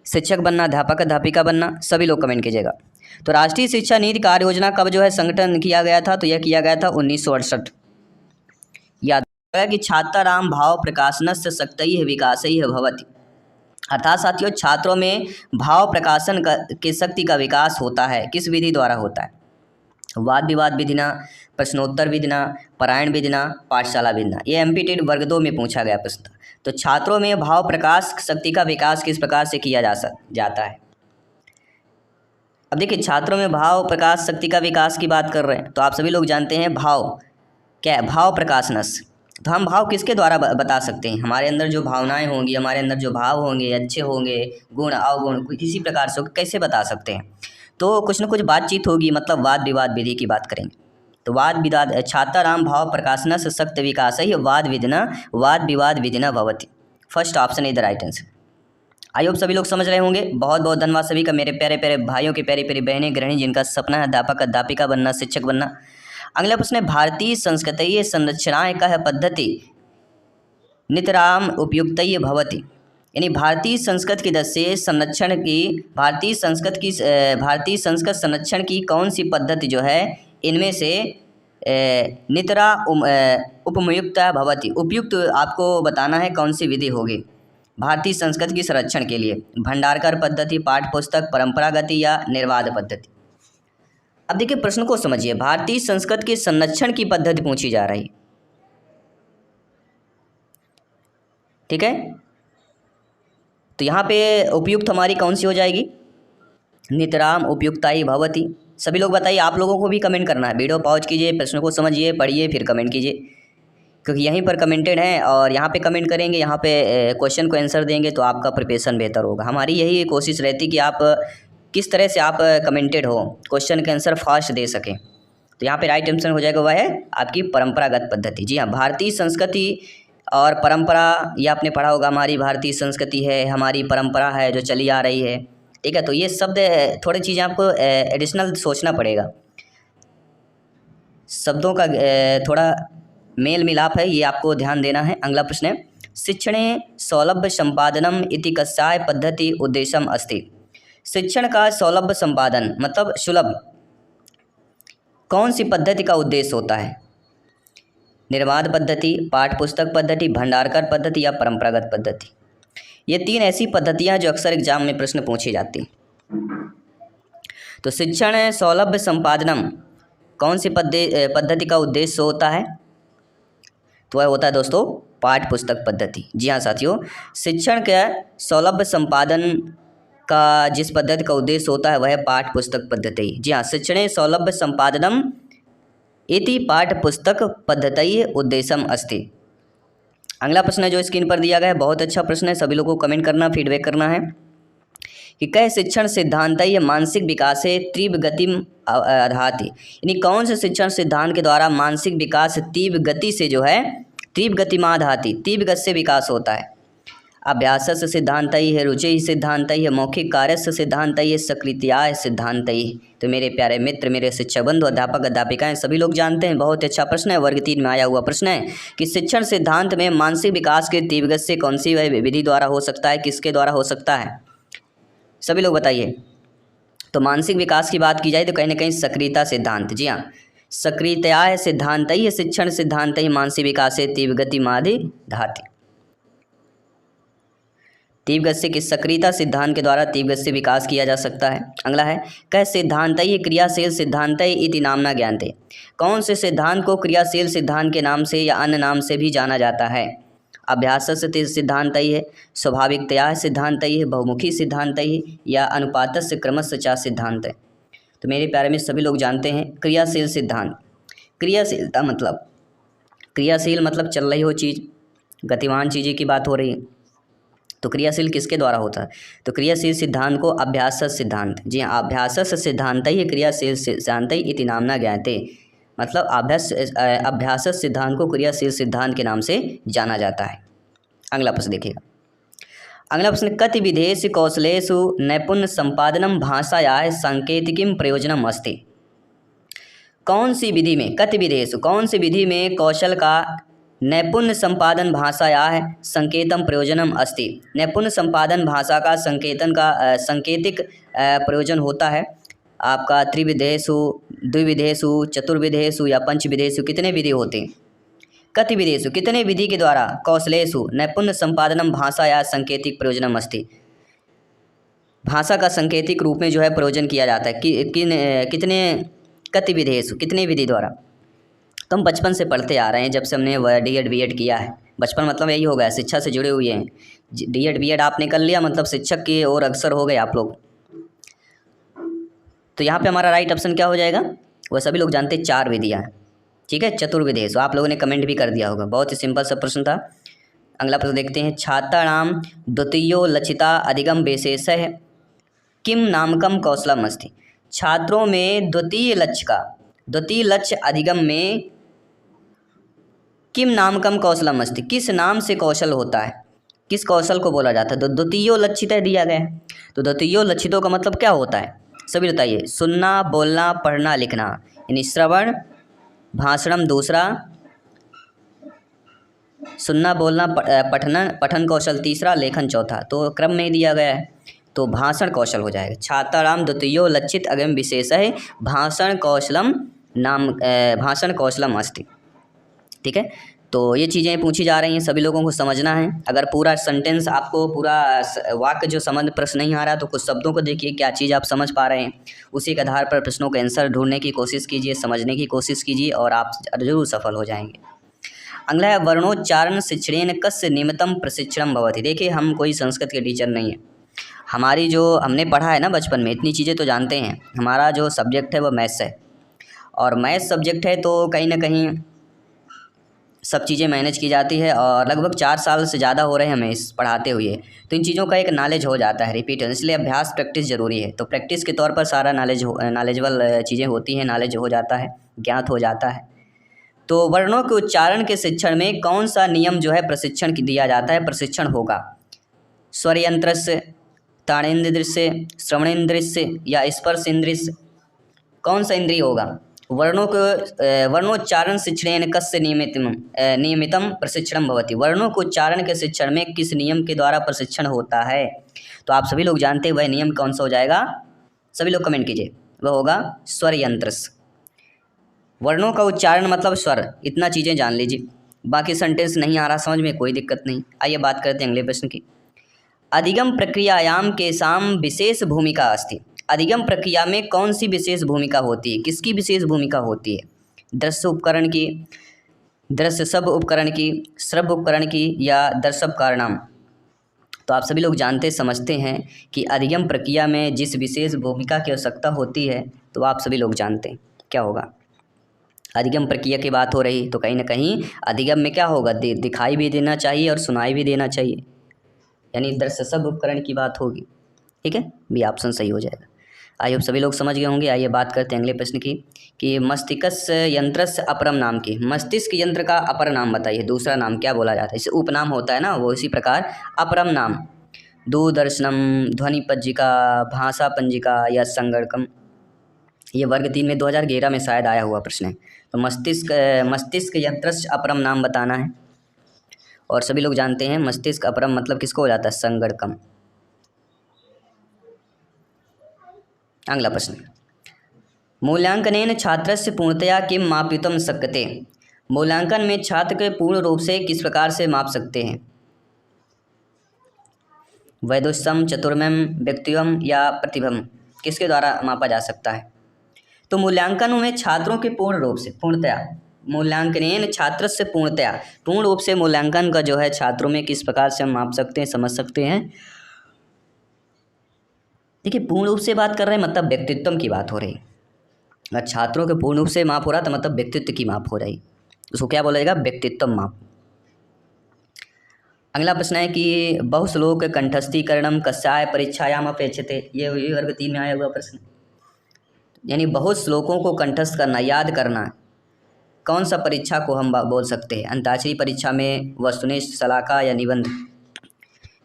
शिक्षक बनना, अध्यापक अध्यापिका बनना, सभी लोग कमेंट कीजिएगा। तो राष्ट्रीय शिक्षा नीति कार्य योजना कब जो है संगठन किया गया था? तो यह किया गया था 1968। याद रखिएगा कि छात्राणाम भाव प्रकाशनस्य शक्तैः विकासैः भवति। अर्थात साथियों छात्रों में भाव प्रकाशन के शक्ति का विकास होता है। किस विधि द्वारा होता है? वाद विवाद विधिना, प्रश्नोत्तर विधिना, पारायण विधिना, पाठशाला विधिना। ये एमपीटेड वर्ग 2 में पूछा गया प्रश्न। तो छात्रों में भाव प्रकाश शक्ति का विकास किस प्रकार से किया जाता है? अब देखिए छात्रों में भाव प्रकाश शक्ति का विकास की बात कर रहे हैं, तो आप सभी लोग जानते हैं भाव क्या है? भाव प्रकाशनस। तो हम भाव किसके द्वारा बता सकते हैं? हमारे अंदर जो भावनाएं होंगी, हमारे अंदर जो भाव होंगे, अच्छे होंगे, गुण अवगुण किसी प्रकार से कैसे बता सकते हैं? तो कुछ न कुछ बातचीत होगी, मतलब वाद विवाद विधि की बात करेंगे। तो वाद विवाद छात्राणाम भाव प्रकाशनस्य शक्त विकासैः वाद विवाद विधिना भवति। First option is the right answer. I hope सभी लोग समझ रहे होंगे। बहुत बहुत धन्यवाद सभी का, मेरे प्यारे प्यारे भाइयों के, प्यारी प्यारी बहनें, गृहिणी जिनका सपना है अध्यापक अध्यापिका बनना, शिक्षक बनना। अगला प्रश्न है, भारतीय संस्कृतये संरचनाएं कह पद्धति नितराम उपयुक्तये भवति। यानी भारतीय संस्कृत की भारतीय संस्कृत संरक्षण की कौन सी पद्धति जो है इनमें से नितरा उपयुक्त भवति। उपयुक्त आपको बताना है कौन सी विधि होगी भारतीय संस्कृत की संरक्षण के लिए। भंडारकर पद्धति, पाठ्य पुस्तक, परंपरागति या निर्वाध पद्धति। अब देखिए प्रश्न को समझिए, भारतीय संस्कृत के संरक्षण की पद्धति पूछी जा रही, ठीक है। तो यहाँ पे उपयुक्त हमारी कौन सी हो जाएगी? नितराम उपयुक्ताई भवति। सभी लोग बताइए, आप लोगों को भी कमेंट करना है। वीडियो पॉज कीजिए, प्रश्न को समझिए, पढ़िए, फिर कमेंट कीजिए, क्योंकि यहीं पर कमेंटेड है और यहाँ पे कमेंट करेंगे, यहाँ पे क्वेश्चन को आंसर देंगे तो आपका प्रिपरेशन बेहतर होगा। हमारी यही कोशिश रहती कि आप किस तरह से आप कमेंटेड हो, क्वेश्चन के आंसर फास्ट दे सकें। तो यहाँ पे राइट आंसर हो जाएगा वह है आपकी परंपरागत पद्धति। जी हाँ, भारतीय संस्कृति और परंपरा, ये आपने पढ़ा होगा, हमारी भारतीय संस्कृति है, हमारी परंपरा है जो चली आ रही है। ठीक है, तो ये शब्द थोड़ी चीज़ें आपको एडिशनल सोचना पड़ेगा, शब्दों का थोड़ा मेल मिलाप है, ये आपको ध्यान देना है। अगला प्रश्न है, शिक्षणे सौलभ्य संपादनम इति कस्याय पद्धति उद्देश्यम अस्ति। शिक्षण का सौलभ्य संपादन मतलब सुलभ कौन सी पद्धति का उद्देश्य होता है? निर्बाध पद्धति, पाठ्य पुस्तक पद्धति, भंडारकर पद्धति या परंपरागत पद्धति। ये 3 ऐसी पद्धतियाँ जो अक्सर एग्जाम में प्रश्न पूछी जाती हैं। तो शिक्षण सौलभ्य संपादनम कौन सी पद्धति का उद्देश्य होता है? तो वह होता है दोस्तों पाठ्य पुस्तक पद्धति। जी हाँ साथियों, शिक्षण के सौलभ्य संपादन का जिस पद्धति का उद्देश्य होता है वह है पाठ्य पुस्तक पद्धति। जी हाँ, शिक्षणे सौलभ्य संपादनम इति पाठ्य पुस्तक पद्धति उद्देश्यम अस्ति। अगला प्रश्न है जो स्क्रीन पर दिया गया है, बहुत अच्छा प्रश्न है, सभी लोगों को कमेंट करना, फीडबैक करना है कि कई शिक्षण सिद्धांत मानसिक विकास से तीव्र गति आधाति, यानी कौन से शिक्षण सिद्धांत के द्वारा मानसिक विकास तीव्र गति से जो है तीव्र गति माधाति, तीव्र गति से विकास होता है। अभ्यास सिद्धांत है, रुचि सिद्धांत है, मौखिक कार्य सिद्धांत है, सक्रियताय सिद्धांत है। तो मेरे प्यारे मित्र, मेरे शिक्षक बंधु, अध्यापक अध्यापिकाएं सभी लोग जानते हैं, बहुत अच्छा प्रश्न है, वर्ग 3 में आया हुआ प्रश्न है कि शिक्षण सिद्धांत में मानसिक विकास के तीव्र गति से कौन सी विधि द्वारा हो सकता है, किसके द्वारा हो सकता है, सभी लोग बताइए। तो मानसिक विकास की बात की जाए तो कहीं ना कहीं सक्रियता सिद्धांत। जी हाँ, सक्रियताय सिद्धांत ही शिक्षण सिद्धांत ही मानसिक विकास से तीव्र गति माधि धाति। तीव्र गति से किस सक्रियता सिद्धांत के द्वारा तीव्र गति से विकास किया जा सकता है। अगला है, कह सिद्धांत ही क्रियाशील सिद्धांत इति नामना ज्ञानते। कौन से सिद्धांत को क्रियाशील सिद्धांत के नाम से या अन्य नाम से भी जाना जाता है? अभ्यास सिद्धांत ही है, स्वाभाविकतया सिद्धांत ही है, बहुमुखी सिद्धांत ही या अनुपात से क्रमश चा सिद्धांत है। तो मेरे प्यारे में सभी लोग जानते हैं क्रियाशील सिद्धांत। क्रियाशीलता मतलब क्रियाशील मतलब चल रही हो चीज़, गतिमान चीज़ें की बात हो रही है। तो क्रियाशील किसके द्वारा होता है? तो क्रियाशील सिद्धांत को अभ्यास सिद्धांत, जी हाँ, अभ्यास सिद्धांत ही क्रियाशील सिद्धांत इति नामना ज्ञाते, मतलब अभ्यास सिद्धांत को क्रियाशील सिद्धांत के नाम से जाना जाता है। अगला प्रश्न देखिएगा। अगला प्रश्न, कति विधेषु कौशलेषु नैपुण्य संपादनम भाषायाः सांकेतिकीं प्रयोजनम अस्ति। कौन सी विधि में, कति विधेषु कौन सी विधि में कौशल का नैपुण्य संपादन भाषायाः संकेतम प्रयोजनम अस्ति। नैपुण्य संपादन भाषा का संकेतन का सांकेतिक प्रयोजन होता है। आपका त्रिविधेषु, द्विविधेषु, चतुर्विधेषु या पंचविधेषु कितने विधि होते हैं? कति विधेषु कितने विधि के द्वारा कौशलेषु नैपुण्य संपादनम भाषा या सांकेतिक प्रयोजनम अस्ति, भाषा का सांकेतिक रूप में जो है प्रयोजन किया जाता है। कितने कति विधेषु कितने विधि द्वारा? तो हम बचपन से पढ़ते आ रहे हैं, जब से हमने D.Ed B.Ed किया है। बचपन मतलब यही हो गया, शिक्षा से जुड़े हुए हैं। D.Ed B.Ed आपने कर लिया मतलब शिक्षक की ओर अग्रसर हो गए आप लोग। तो यहाँ पे हमारा राइट ऑप्शन क्या हो जाएगा? वह सभी लोग जानते हैं 4 विधियाँ, ठीक है, चतुर्विधेषु। आप लोगों ने कमेंट भी कर दिया होगा, बहुत ही सिंपल सा प्रश्न था। अगला प्रश्न देखते हैं, छात्राणाम द्वितीयो लक्षिता अधिगम विशेषः किम नामकम कौशलम अस्ति। छात्रों में द्वितीय लक्ष्य अधिगम में किम नामकम कौशलम अस्ति, किस नाम से कौशल होता है, किस कौशल को बोला जाता है? तो द्वितीयो लक्षित दिया गया है। तो द्वितीयो लक्षितों का मतलब क्या होता है, सभी बताइए। सुनना, बोलना, पढ़ना, लिखना, यानी श्रवण, भाषणम दूसरा, सुनना, बोलना, पठन कौशल तीसरा, लेखन चौथा। तो क्रम में दिया गया है, तो भाषण कौशल हो जाएगा। छात्राणाम द्वितीयो लक्षित अगम विशेषः भाषण कौशलम अस्ति, ठीक है। तो ये चीज़ें पूछी जा रही हैं, सभी लोगों को समझना है। अगर पूरा सेंटेंस आपको, पूरा वाक्य जो समझ प्रश्न नहीं आ रहा तो कुछ शब्दों को देखिए क्या चीज़ आप समझ पा रहे हैं, उसी के आधार पर प्रश्नों का आंसर ढूंढने की कोशिश कीजिए, समझने की कोशिश कीजिए और आप जरूर सफल हो जाएंगे। अगला है, वर्णोच्चारण शिक्षणेन कस्य निमित्तं प्रशिक्षणं भवति। देखिए, हम कोई संस्कृत के टीचर नहीं है, हमारी जो हमने पढ़ा है ना बचपन में, इतनी चीज़ें तो जानते हैं। हमारा जो सब्जेक्ट है वो मैथ्स है, और मैथ्स सब्जेक्ट है तो कहीं ना कहीं सब चीज़ें मैनेज की जाती है, और लगभग 4 साल से ज़्यादा हो रहे हैं हमें इस पढ़ाते हुए, तो इन चीज़ों का एक नॉलेज हो जाता है, रिपीट, इसलिए अभ्यास प्रैक्टिस ज़रूरी है। तो प्रैक्टिस के तौर पर सारा नॉलेजेबल चीज़ें होती हैं, नॉलेज हो जाता है, ज्ञात हो जाता है। तो वर्णों के उच्चारण के शिक्षण में कौन सा नियम जो है प्रशिक्षण दिया जाता है, प्रशिक्षण होगा? स्वर यंत्र से, ताड़ेन्द्र से, श्रवणेन्द्र से या स्पर्श इंद्रिय से? कौन सा इंद्रिय होगा? वर्णों को वर्णोच्चारण शिक्षणेन कस्य नियमितम प्रशिक्षणम भवति। वर्णों को उच्चारण के शिक्षण में किस नियम के द्वारा प्रशिक्षण होता है? तो आप सभी लोग जानते हैं वह नियम कौन सा हो जाएगा, सभी लोग कमेंट कीजिए। वह होगा स्वर यंत्र से। वर्णों का उच्चारण मतलब स्वर, इतना चीज़ें जान लीजिए। बाकी सेंटेंस नहीं आ रहा समझ में, कोई दिक्कत नहीं। आइए बात करते हैं अगले प्रश्न की। अधिगम प्रक्रियायाम केषां विशेष भूमिका अस्ति। अधिगम प्रक्रिया में कौन सी विशेष भूमिका होती है, किसकी विशेष भूमिका होती है? दृश्य उपकरण की, दृश्य सब उपकरण की, श्रव्य उपकरण की या दर्शक कारणाम? तो आप सभी लोग जानते समझते हैं कि अधिगम प्रक्रिया में जिस विशेष भूमिका की आवश्यकता होती है, तो आप सभी लोग जानते हैं क्या होगा। अधिगम प्रक्रिया की बात हो रही तो कहीं ना कहीं अधिगम में क्या होगा, दिखाई भी देना चाहिए और सुनाई भी देना चाहिए, यानी दृश्य सब उपकरण की बात होगी। ठीक है, बी ऑप्शन सही हो जाएगा। आई होप सभी लोग समझ गए होंगे। आइए बात करते हैं अगले प्रश्न की कि मस्तिष्क यंत्रस्य अपरम नाम की। मस्तिष्क यंत्र का अपर नाम बताइए, दूसरा नाम क्या बोला जाता है? इसे उपनाम होता है ना, वो इसी प्रकार अपरम नाम। दूरदर्शनम, ध्वनि पंजिका, भाषा पंजिका या संगणकम? ये वर्ग 3 में 2011 में शायद आया हुआ प्रश्न है। तो मस्तिष्क यंत्रस्य अपरम नाम बताना है, और सभी लोग जानते हैं मस्तिष्क अपरम मतलब किसको हो जाता है, संगणकम। अगला प्रश्न, मूल्यांकनेन छात्रस्य पूर्णतया किं मापितुं शक्यते। मूल्यांकन में छात्र के पूर्ण रूप से किस प्रकार से माप सकते हैं? वैदुष्यम, चतुर्मयम, व्यक्तित्वम या प्रतिभम? किसके द्वारा मापा जा सकता है? तो मूल्यांकन में छात्रों के पूर्ण रूप से, पूर्णतया, मूल्यांकनेन छात्रस्य पूर्णतया, पूर्ण रूप से मूल्यांकन का जो है छात्रों में किस प्रकार से हम माप सकते हैं, समझ सकते हैं। देखिए, पूर्ण रूप से बात कर रहे हैं मतलब व्यक्तित्व की बात हो रही। अगर छात्रों के पूर्ण रूप से माप हो रहा तो मतलब व्यक्तित्व की माप हो रही, उसको क्या बोला जाएगा, व्यक्तित्व माप। अगला प्रश्न है कि बहुश्लोक कंठस्थीकरणम कस्याय परीक्षायाम अपेक्षते। ये वर्ग 3 में आया हुआ प्रश्न, यानी बहुत श्लोकों को कंठस्थ करना, याद करना, कौन सा परीक्षा को हम बोल सकते हैं? अंताक्षरी परीक्षा में, वस्तुनिष्ठ, शलाका या निबंध?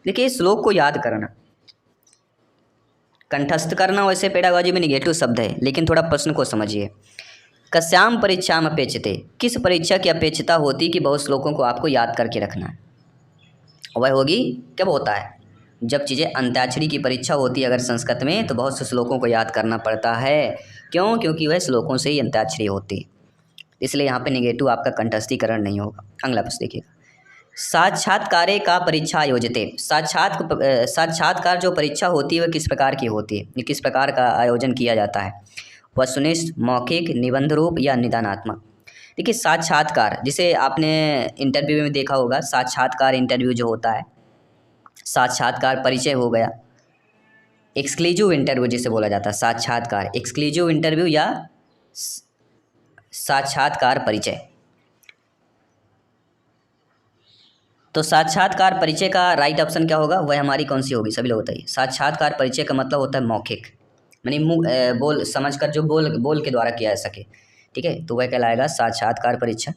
देखिए, श्लोक को याद करना, कंठस्थ करना वैसे पेडागॉजी में निगेटिव शब्द है, लेकिन थोड़ा प्रश्न को समझिए। कस्याम परीक्षाम अपेक्षते, किस परीक्षा की अपेक्षता होती है कि बहुत श्लोकों को आपको याद करके रखना है? वह होगी, कब होता है? जब चीज़ें अंताक्षरी की परीक्षा होती है अगर संस्कृत में, तो बहुत से श्लोकों को याद करना पड़ता है। क्यों? क्योंकि वह श्लोकों से ही अंताक्षरी होती है, इसलिए यहाँ पे नेगेटिव आपका कंठस्थीकरण नहीं होगा। अगला प्रश्न देखिएगा, साक्षात्कारे का परीक्षा आयोजिते। साक्षात्कार जो परीक्षा होती है वह किस प्रकार की होती है, किस प्रकार का आयोजन किया जाता है? वस्तुनिष्ठ, मौखिक, निबंध रूप या निदानात्मक? देखिए, साक्षात्कार जिसे आपने इंटरव्यू में देखा होगा, साक्षात्कार इंटरव्यू जो होता है, साक्षात्कार परिचय हो गया, एक्सक्लूसिव इंटरव्यू जिसे बोला जाता है, साक्षात्कार, एक्सक्लूसिव इंटरव्यू या साक्षात्कार परिचय। तो साक्षात्कार परिचय का राइट ऑप्शन क्या होगा, वह हमारी कौन सी होगी, सभी लोग बताइए। साक्षात्कार परिचय का मतलब होता है मौखिक, यानी मुँह बोल समझकर जो बोल के द्वारा किया जा सके। ठीक है, तो वह कहलाएगा साक्षात्कार परीक्षा।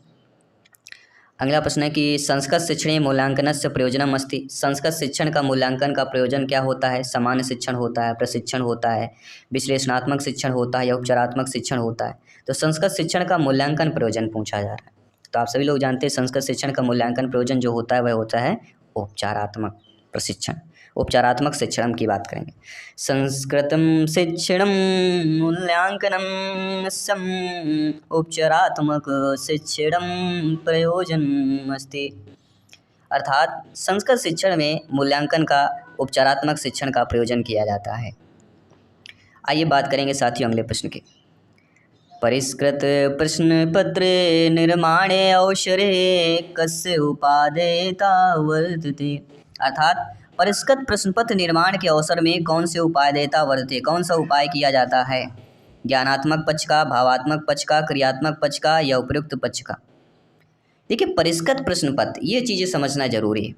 अगला प्रश्न है कि संस्कृत शिक्षणे मूल्यांकनस्य प्रयोजनम अस्ति। संस्कृत शिक्षण का मूल्यांकन का प्रयोजन क्या होता है? सामान्य शिक्षण होता है, प्रशिक्षण होता है, विश्लेषणात्मक शिक्षण होता है या उपचारात्मक शिक्षण होता है? तो संस्कृत शिक्षण का मूल्यांकन प्रयोजन पूछा जा रहा है। तो आप सभी लोग जानते हैं संस्कृत शिक्षण का मूल्यांकन प्रयोजन जो होता है वह होता है उपचारात्मक प्रशिक्षण, उपचारात्मक शिक्षण की बात करेंगे। संस्कृतम शिक्षणम मूल्यांकनम सम उपचारात्मक शिक्षणम प्रयोजन अस्ति। अर्थात संस्कृत शिक्षण में मूल्यांकन का, उपचारात्मक शिक्षण का प्रयोजन किया जाता है। आइए बात करेंगे साथियों अगले प्रश्न की। परिष्कृत प्रश्न पत्र निर्माणे अवसरे कस्य उपादेयता वर्तते। अर्थात परिष्कृत प्रश्न पत्र निर्माण के अवसर में कौन से उपादेयता वर्तते, कौन सा उपाय किया जाता है? ज्ञानात्मक पक्ष का, भावात्मक पक्ष का, क्रियात्मक पक्ष का या उपयुक्त पक्ष का? देखिए, परिष्कृत प्रश्न पत्र, ये चीज़ें समझना जरूरी है।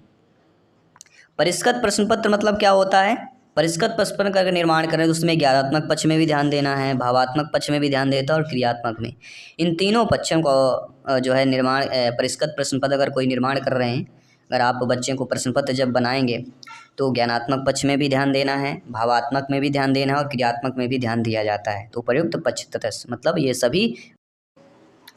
परिष्कृत प्रश्न पत्र मतलब क्या होता है? परिष्कृत प्रश्न का निर्माण करें तो उसमें ज्ञानात्मक पक्ष में भी ध्यान देना है, भावात्मक पक्ष में भी ध्यान देता है और क्रियात्मक में। इन तीनों पक्षों को जो है निर्माण परिष्कृत प्रश्न पत्र अगर कोई निर्माण कर रहे हैं, अगर आप बच्चे को प्रश्न पत्र जब बनाएंगे तो ज्ञानात्मक पक्ष में भी ध्यान देना है, भावात्मक में भी ध्यान देना है और क्रियात्मक में भी ध्यान दिया जाता है। तो उपयुक्त पक्ष तथा मतलब ये सभी,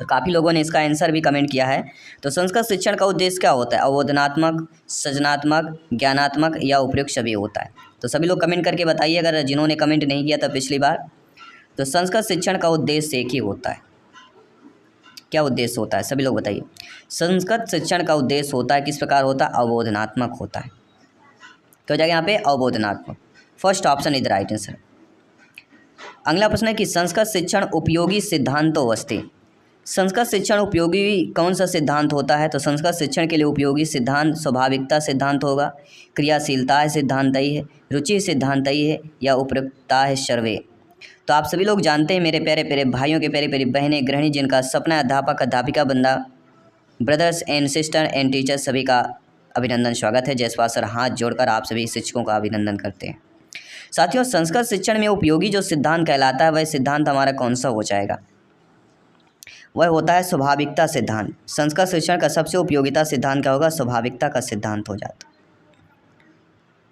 काफ़ी लोगों ने इसका आंसर भी कमेंट किया है। तो संस्कृत शिक्षण का उद्देश्य क्या होता है? अवबोधनात्मक, सृजनात्मक, ज्ञानात्मक या उपयुक्त सभी होता है। तो सभी लोग कमेंट करके बताइए, अगर जिन्होंने कमेंट नहीं किया था पिछली बार। तो संस्कृत शिक्षण का उद्देश्य एक ही होता है। क्या उद्देश्य होता है? सभी लोग बताइए। संस्कृत शिक्षण का उद्देश्य होता है, किस प्रकार होता है? अवबोधनात्मक होता है। क्या हो जाएगा यहाँ पे? अवबोधनात्मक। First option is the right answer. अगला प्रश्न है कि संस्कृत शिक्षण उपयोगी सिद्धांतों अस्ति। संस्कृत शिक्षण उपयोगी कौन सा सिद्धांत होता है? तो संस्कृत शिक्षण के लिए उपयोगी सिद्धांत स्वाभाविकता सिद्धांत होगा, क्रियाशीलता है सिद्धांत ही है, रुचि सिद्धांत ही है या उपयुक्तता है सर्वे। तो आप सभी लोग जानते हैं मेरे प्यारे प्यारे भाइयों के प्यारे प्यारे बहनें गृहिणी जिनका सपना अध्यापक अध्यापिका बनना, brothers and sister and teachers, सभी का अभिनंदन स्वागत है। जयस्वाल सर हाथ जोड़कर आप सभी शिक्षकों का अभिनंदन करते हैं। साथियों, संस्कृत शिक्षण में उपयोगी जो सिद्धांत कहलाता है वह सिद्धांत हमारा कौन सा हो जाएगा? वह होता है स्वाभाविकता सिद्धांत। संस्कृत शिक्षण का सबसे उपयोगिता सिद्धांत क्या होगा? स्वाभाविकता का सिद्धांत हो जाता।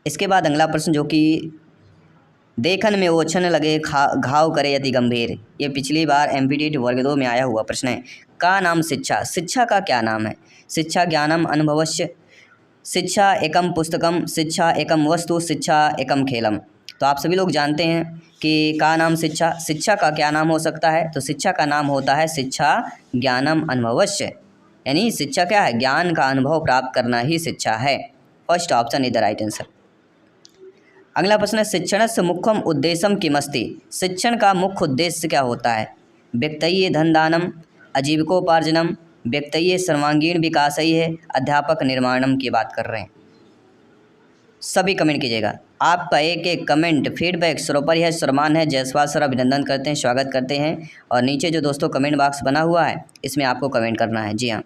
इसके बाद अगला प्रश्न जो कि देखन में ओछन लगे घाव करे अति गंभीर, ये पिछली बार एमपीटी वर्ग 2 में आया हुआ प्रश्न है। का नाम शिक्षा? शिक्षा का क्या नाम है? शिक्षा ज्ञानम अनुभवस्य, शिक्षा एकम पुस्तकम, शिक्षा एकम वस्तु, शिक्षा एकम खेलम। तो आप सभी लोग जानते हैं कि का नाम शिक्षा, शिक्षा का क्या नाम हो सकता है? तो शिक्षा का नाम होता है शिक्षा ज्ञानम अनुभवस्य, यानी शिक्षा क्या है? ज्ञान का अनुभव प्राप्त करना ही शिक्षा है। First option is the right answer. अगला प्रश्न है शिक्षणस्य मुख्यम उद्देश्यम किमस्ति। शिक्षण का मुख्य उद्देश्य क्या होता है? व्यक्तये धनदानम, आजीविकोपार्जनम, व्यक्तये सर्वांगीण विकास ही है, अध्यापक निर्माणम की बात कर रहे हैं। सभी कमेंट कीजिएगा। आपका एक एक कमेंट फीडबैक सर्वोपरि है, सम्मान है। जयस्वाल सर अभिनंदन करते हैं, स्वागत करते हैं। और नीचे जो दोस्तों कमेंट बॉक्स बना हुआ है इसमें आपको कमेंट करना है। जी हाँ,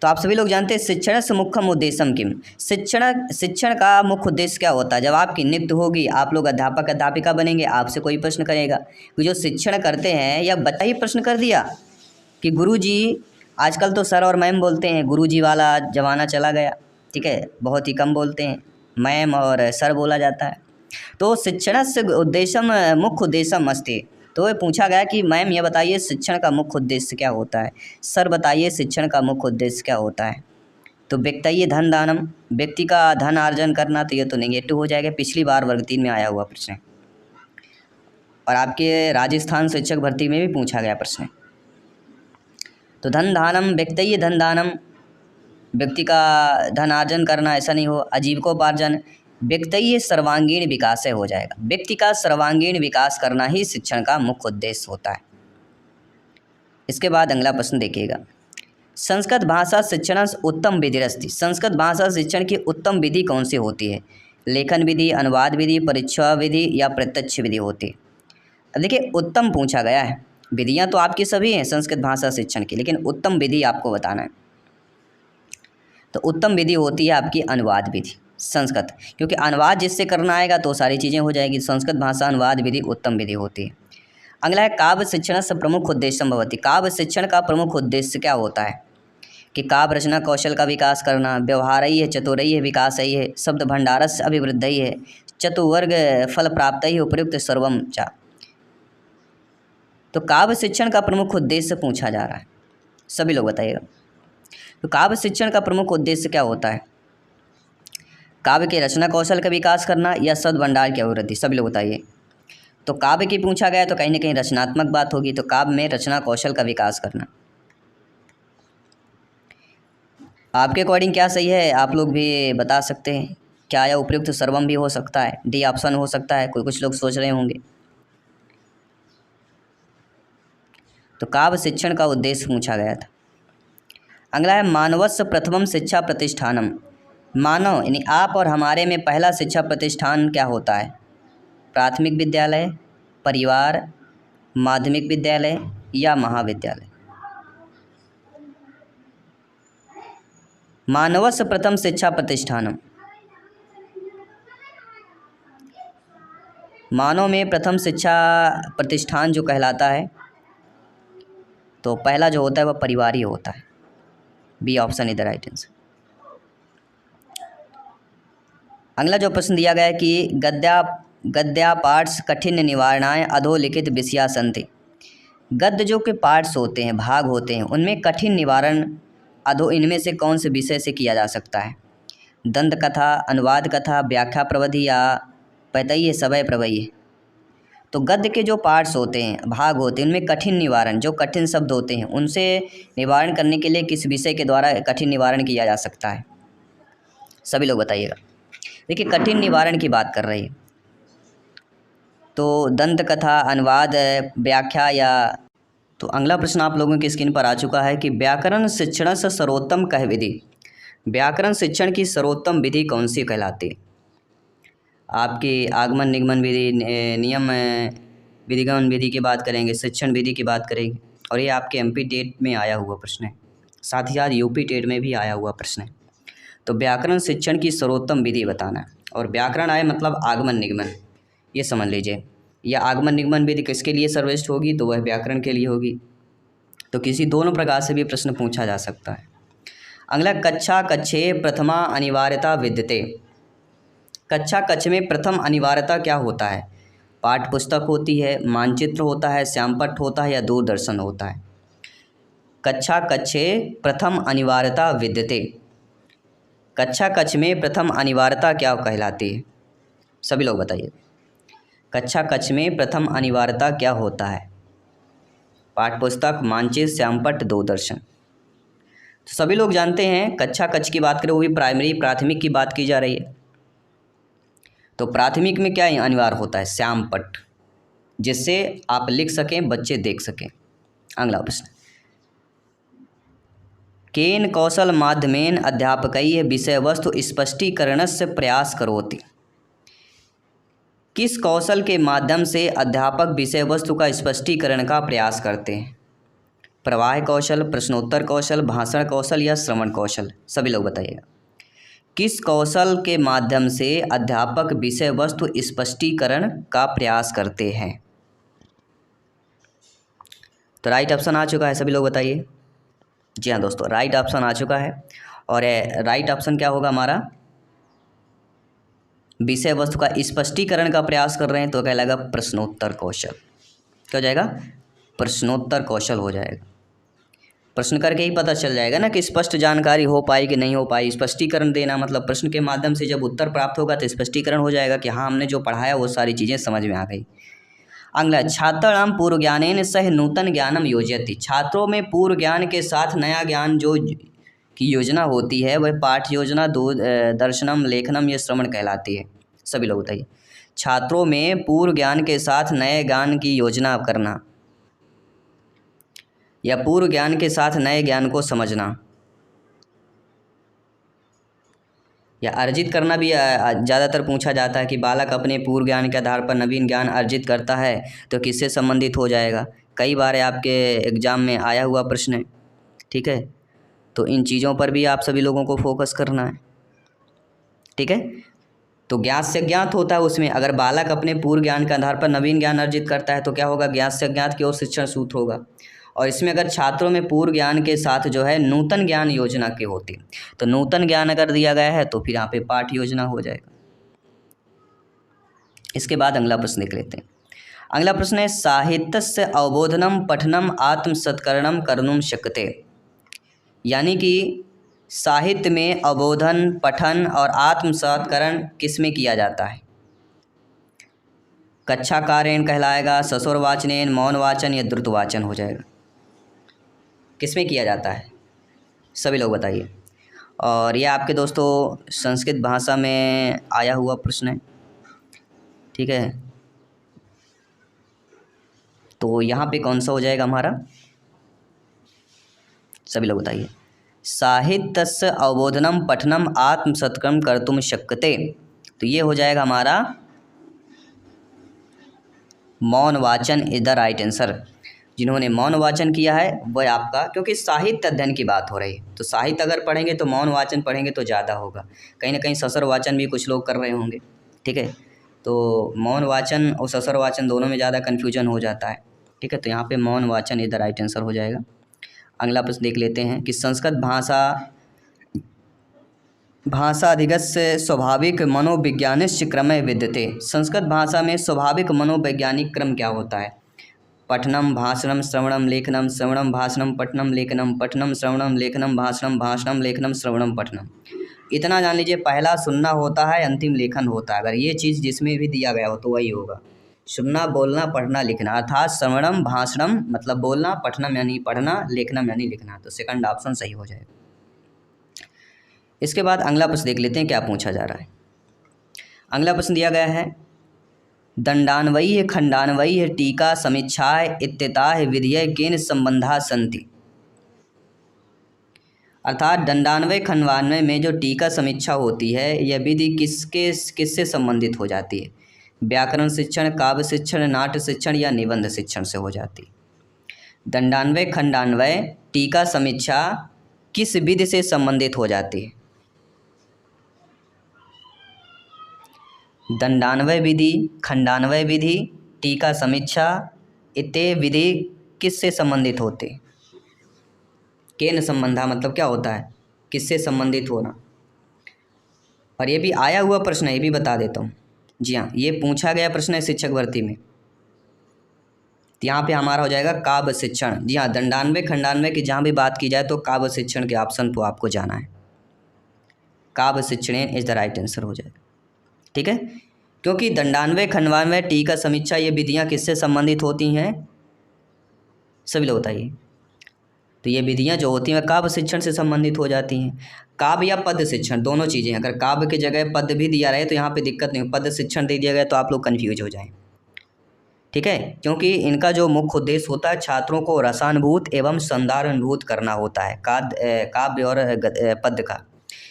तो आप सभी लोग जानते हैं शिक्षण से मुख्यम उद्देश्यम किम। शिक्षण का मुख्य उद्देश्य क्या होता है? जब आपकी नियुक्ति होगी, आप लोग अध्यापक अध्यापिका बनेंगे, आपसे कोई प्रश्न करेगा कि जो शिक्षण करते हैं, या बच्चा ही प्रश्न कर दिया कि गुरुजी, आजकल तो सर और मैम बोलते हैं, गुरुजी वाला ज़माना चला गया, ठीक है, बहुत ही कम बोलते हैं, मैम और सर बोला जाता है। तो शिक्षण से उद्देश्यम मुख्य उद्देश्यम अस्ति। तो ये पूछा गया कि मैम ये बताइए शिक्षण का मुख्य उद्देश्य क्या होता है? सर बताइए शिक्षण का मुख्य उद्देश्य क्या होता है? तो व्यक्तये धन दानम, व्यक्ति का धन अर्जन करना, तो ये तो नेगेटिव हो जाएगा, पिछली बार वर्ग 3 में आया हुआ प्रश्न है और आपके राजस्थान शिक्षक भर्ती में भी पूछा गया प्रश्न है। तो धन दानम, व्यक्तये धन दानम, व्यक्ति का धन अर्जन करना, ऐसा नहीं हो। आजीविकोपार्जन, व्यक्ति सर्वांगीण विकास से हो जाएगा। व्यक्ति का सर्वांगीण विकास करना ही शिक्षण का मुख्य उद्देश्य होता है। इसके बाद अगला प्रश्न देखिएगा। संस्कृत भाषा शिक्षण उत्तम विधि अस्ति। संस्कृत भाषा शिक्षण की उत्तम विधि कौन सी होती है? लेखन विधि, अनुवाद विधि, परीक्षा विधि या प्रत्यक्ष विधि होती है? अब देखिए, उत्तम पूछा गया है। विधियाँ तो आपकी सभी हैं संस्कृत भाषा शिक्षण की, लेकिन उत्तम विधि आपको बताना है। तो उत्तम विधि होती है आपकी अनुवाद विधि संस्कृत, क्योंकि अनुवाद जिससे करना आएगा तो सारी चीज़ें हो जाएगी। संस्कृत भाषा अनुवाद विधि उत्तम विधि होती है। अगला है काव्य शिक्षण से प्रमुख उद्देश्य भवति। काव्य शिक्षण का प्रमुख उद्देश्य क्या होता है? कि काव्य रचना कौशल का विकास करना, व्यवहारई है, चतुरई है, विकास ही है, शब्द भंडारस्य अभिवृद्धि है, चतुर्वर्ग फल प्राप्त ही, उपयुक्त सर्वम चा। तो काव्य शिक्षण का प्रमुख उद्देश्य पूछा जा रहा है, सभी लोग बताइएगा। तो काव्य शिक्षण का प्रमुख उद्देश्य क्या होता है? काव्य के रचना कौशल का विकास करना या शब्द भंडार की अभिवृद्धि, सभी लोग बताइए। तो काव्य की पूछा गया तो कहीं ना कहीं रचनात्मक बात होगी, तो काव्य में रचना कौशल का विकास करना। आपके अकॉर्डिंग क्या सही है? आप लोग भी बता सकते हैं। क्या या उपयुक्त सर्वम भी हो सकता है, डी ऑप्शन हो सकता है, कुछ लोग सोच रहे होंगे। तो काव्य शिक्षण का उद्देश्य पूछा गया था। अगला है मानवस्य प्रथमम शिक्षा प्रतिष्ठानम। मानव यानी आप और हमारे में पहला शिक्षा प्रतिष्ठान क्या होता है? प्राथमिक विद्यालय, परिवार, माध्यमिक विद्यालय या महाविद्यालय? मानवस्य प्रथम शिक्षा प्रतिष्ठानम। मानव में प्रथम शिक्षा प्रतिष्ठान जो कहलाता है, तो पहला जो होता है वह परिवार ही होता है। B option is the right answer. अगला जो प्रश्न दिया गया है कि गद्या पार्ट्स कठिन निवारणाएं अधोलिखित विषया संति। गद्य जो के पार्ट्स होते हैं, भाग होते हैं, उनमें कठिन निवारण इनमें से कौन से विषय से किया जा सकता है? दंत कथा, अनुवाद कथा, व्याख्या प्रविधि या पैतय्य सवय प्रवय्य। तो गद्य के जो पार्ट्स होते हैं, भाग होते हैं, उनमें कठिन निवारण, जो कठिन शब्द होते हैं उनसे निवारण करने के लिए किस विषय के द्वारा कठिन निवारण किया जा सकता है? सभी लोग बताइएगा। देखिए कठिन निवारण की बात कर रही है, तो दंत कथा, अनुवाद, व्याख्या या। तो अगला प्रश्न आप लोगों की स्क्रीन पर आ चुका है कि व्याकरण शिक्षण से सर्वोत्तम कह विधि। व्याकरण शिक्षण की सर्वोत्तम विधि कौन सी कहलाती है? आपकी आगमन निगमन विधि, नियम विधिगमन विधि की बात करेंगे, शिक्षण विधि की बात करेंगे, और ये आपके एमपी टेट में आया हुआ प्रश्न है, साथ ही साथ यूपी टेट में भी आया हुआ प्रश्न है। तो व्याकरण शिक्षण की सर्वोत्तम विधि बताना है, और व्याकरण आए मतलब आगमन निगमन, ये समझ लीजिए। या आगमन निगमन विधि किसके लिए सर्वश्रेष्ठ होगी? तो वह व्याकरण के लिए होगी। तो किसी दोनों प्रकार से भी प्रश्न पूछा जा सकता है। अगला, कक्षा कक्षे प्रथमा अनिवार्यता विद्यते। कक्षा कक्ष में प्रथम अनिवार्यता क्या होता है? पाठ्य पुस्तक होती है, मानचित्र होता है, श्यामपट्ट होता है या दूरदर्शन होता है? कक्षा कक्षे प्रथम अनिवार्यता विद्यते। कक्षा कक्ष में प्रथम अनिवार्यता क्या कहलाती है? सभी लोग बताइए। कक्षा कक्ष में प्रथम अनिवार्यता क्या होता है? पाठ्यपुस्तक, मानचित्र, श्यामपट्ट, दूरदर्शन। तो सभी लोग जानते हैं कक्षा कक्ष की बात करें, वो भी प्राइमरी प्राथमिक की बात की जा रही है। तो प्राथमिक में क्या अनिवार्य होता है? श्यामपट्ट, जिससे आप लिख सकें, बच्चे देख सकें। अगला प्रश्न, केन कौशल माध्यमेन अध्यापकैः विषय वस्तु स्पष्टीकरणस्य प्रयास करोति। किस कौशल के माध्यम से अध्यापक विषय वस्तु का स्पष्टीकरण का प्रयास करते हैं? प्रवाह कौशल, प्रश्नोत्तर कौशल, भाषण कौशल या श्रवण कौशल? सभी लोग बताइएगा। किस कौशल के माध्यम से अध्यापक विषय वस्तु स्पष्टीकरण का प्रयास करते हैं? तो राइट ऑप्शन आ चुका है, सभी लोग बताइए। जी हाँ दोस्तों, राइट ऑप्शन आ चुका है, और राइट ऑप्शन क्या होगा हमारा? विषय वस्तु का स्पष्टीकरण का प्रयास कर रहे हैं तो कहलाएगा प्रश्नोत्तर कौशल। क्या हो जाएगा? प्रश्नोत्तर कौशल हो जाएगा। प्रश्न करके ही पता चल जाएगा ना कि स्पष्ट जानकारी हो पाई कि नहीं हो पाई। स्पष्टीकरण देना मतलब प्रश्न के माध्यम से जब उत्तर प्राप्त होगा तो स्पष्टीकरण हो जाएगा कि हाँ, हमने जो पढ़ाया वो सारी चीज़ें समझ में आ गई। अगला, छात्राणाम पूर्व ज्ञानेन सह नूतन ज्ञानम योजयति। छात्रों में पूर्व ज्ञान के साथ नया ज्ञान जो की योजना होती है वह पाठ्य योजना, दर्शनम, लेखनम या श्रवण कहलाती है। सभी लोग बताइए। छात्रों में पूर्व ज्ञान के साथ नए ज्ञान की योजना करना या पूर्व ज्ञान के साथ नए ज्ञान को समझना या अर्जित करना भी ज़्यादातर पूछा जाता है कि बालक अपने पूर्व ज्ञान के आधार पर नवीन ज्ञान अर्जित करता है तो किससे संबंधित हो जाएगा। कई बार आपके एग्ज़ाम में आया हुआ प्रश्न है, ठीक है। तो इन चीज़ों पर भी आप सभी लोगों को फोकस करना है, ठीक है। तो ज्ञात से ज्ञात होता है उसमें, अगर बालक अपने पूर्व ज्ञान के आधार पर नवीन ज्ञान अर्जित करता है तो क्या होगा? ज्ञात से ज्ञात की ओर शिक्षण सूत्र होगा। और इसमें अगर छात्रों में पूर्व ज्ञान के साथ जो है नूतन ज्ञान योजना की होती, तो नूतन ज्ञान अगर दिया गया है तो फिर यहाँ पे पाठ योजना हो जाएगा। इसके बाद अगला प्रश्न देख लेते हैं। अगला प्रश्न है, साहित्यस्य अवबोधनम पठनम आत्मसत्करणम कर्तुं शक्यते। यानी कि साहित्य में अवबोधन, पठन और आत्मसत्करण किस में किया जाता है? कक्षा कार्यन कहलाएगा, ससुर वाचनेन, मौन वाचन या द्रुत वाचन हो जाएगा। किस में किया जाता है? सभी लोग बताइए। और ये आपके दोस्तों संस्कृत भाषा में आया हुआ प्रश्न है, ठीक है। तो यहाँ पे कौन सा हो जाएगा हमारा? सभी लोग बताइए। साहित्यस्य अवबोधनम पठनम आत्मसत्करणम कर्तुं शक्यते, तो ये हो जाएगा हमारा मौन वाचन इज द राइट आंसर। जिन्होंने मौन वाचन किया है वह आपका, क्योंकि साहित्य अध्ययन की बात हो रही है तो साहित्य अगर पढ़ेंगे तो मौन वाचन पढ़ेंगे तो ज़्यादा होगा। कहीं ना कहीं ससुर वाचन भी कुछ लोग कर रहे होंगे, ठीक है। तो मौन वाचन और ससर वाचन दोनों में ज़्यादा कन्फ्यूजन हो जाता है। ठीक है, तो यहाँ पे मौन वाचन इधर राइट आंसर हो जाएगा। अगला प्रश्न देख लेते हैं कि संस्कृत भाषा अधिगस्य स्वाभाविक मनोविज्ञानिश्च क्रमे विद्यते। संस्कृत भाषा में स्वाभाविक मनोवैज्ञानिक क्रम क्या होता है? पठनम भाषणम श्रवणम लेखनम श्रवणम भाषणम पठनम लेखनम पठनम श्रवणम लेखनम भाषणम भाषणम लेखनम श्रवणम पठनम। इतना जान लीजिए, पहला सुनना होता है, अंतिम लेखन होता है। अगर ये चीज़ जिसमें भी दिया गया हो तो वही होगा, सुनना, बोलना, पढ़ना, लिखना। अर्थात श्रवणम भाषणम मतलब बोलना, पठनम यानी पढ़ना, लेखनम यानी लिखना। तो सेकंड ऑप्शन सही हो जाएगा। इसके बाद अगला प्रश्न देख लेते हैं क्या पूछा जा रहा है। अगला प्रश्न दिया गया है दंडान्वयी खंडान्वयी टीका समीक्षाएं इत्येताः विधयः केन संबंधा सन्ति। अर्थात दंडान्वय खंडान्वय में जो टीका समीक्षा होती है यह विधि किससे संबंधित हो जाती है? व्याकरण शिक्षण, काव्य शिक्षण, नाट्य शिक्षण या निबंध शिक्षण से हो जाती है। दंडान्वय खंडान्वय टीका समीक्षा किस विधि से संबंधित हो जाती है? दंडान्वय विधि, खंडान्वय विधि, टीका समीक्षा इत्ते विधि किससे संबंधित होते? केन संबंधा मतलब क्या होता है? किससे संबंधित होना। और ये भी आया हुआ प्रश्न है, ये भी बता देता हूँ। जी हाँ, ये पूछा गया प्रश्न है शिक्षक भर्ती में। तो यहाँ पे हमारा हो जाएगा काव्य शिक्षण। जी हाँ, दंडान्वय खंडान्वय की जहाँ भी बात की जाए तो काव्य शिक्षण के ऑप्शन पर आपको जाना है। काव्य शिक्षण इज द राइट आंसर हो जाएगा। ठीक है, क्योंकि दंडान्वय खंडान्वय टीका समीक्षा ये विधियाँ किससे संबंधित होती हैं? सभी लोग बताइए। तो ये विधियाँ जो होती हैं काव्य शिक्षण से संबंधित हो जाती हैं। काव्य या पद शिक्षण दोनों चीज़ें। अगर काव्य की जगह पद भी दिया रहे तो यहाँ पे दिक्कत नहीं, पद शिक्षण दे दिया गया तो आप लोग कन्फ्यूज हो जाएं। ठीक है, क्योंकि इनका जो मुख्य उद्देश्य होता है छात्रों को रसानुभूत एवं संदारानुभूत करना होता है काव्य और पद का।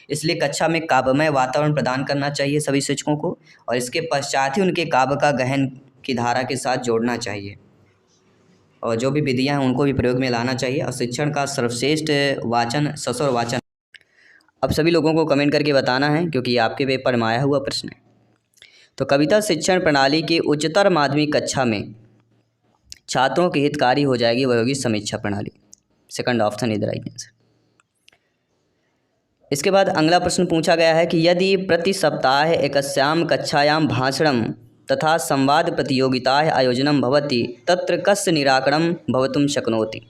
इसलिए कक्षा में काव्यमय वातावरण प्रदान करना चाहिए सभी शिक्षकों को, और इसके पश्चात ही उनके काव्य का गहन की धारा के साथ जोड़ना चाहिए, और जो भी विधियाँ हैं उनको भी प्रयोग में लाना चाहिए। और शिक्षण का सर्वश्रेष्ठ वाचन ससुर वाचन। अब सभी लोगों को कमेंट करके बताना है, क्योंकि ये आपके पेपर में आया हुआ प्रश्न है। तो कविता शिक्षण प्रणाली की उच्चतर माध्यमिक कक्षा में छात्रों की हितकारी हो जाएगी, वह होगी समीक्षा प्रणाली। Second option is the right answer. इसके बाद अगला प्रश्न पूछा गया है कि यदि प्रति सप्ताह एकस्यां कक्षायां भाषणं तथा संवाद प्रतियोगिताः आयोजनं भवति तत्र कस्य निराकरणं भवितुं शक्नोति।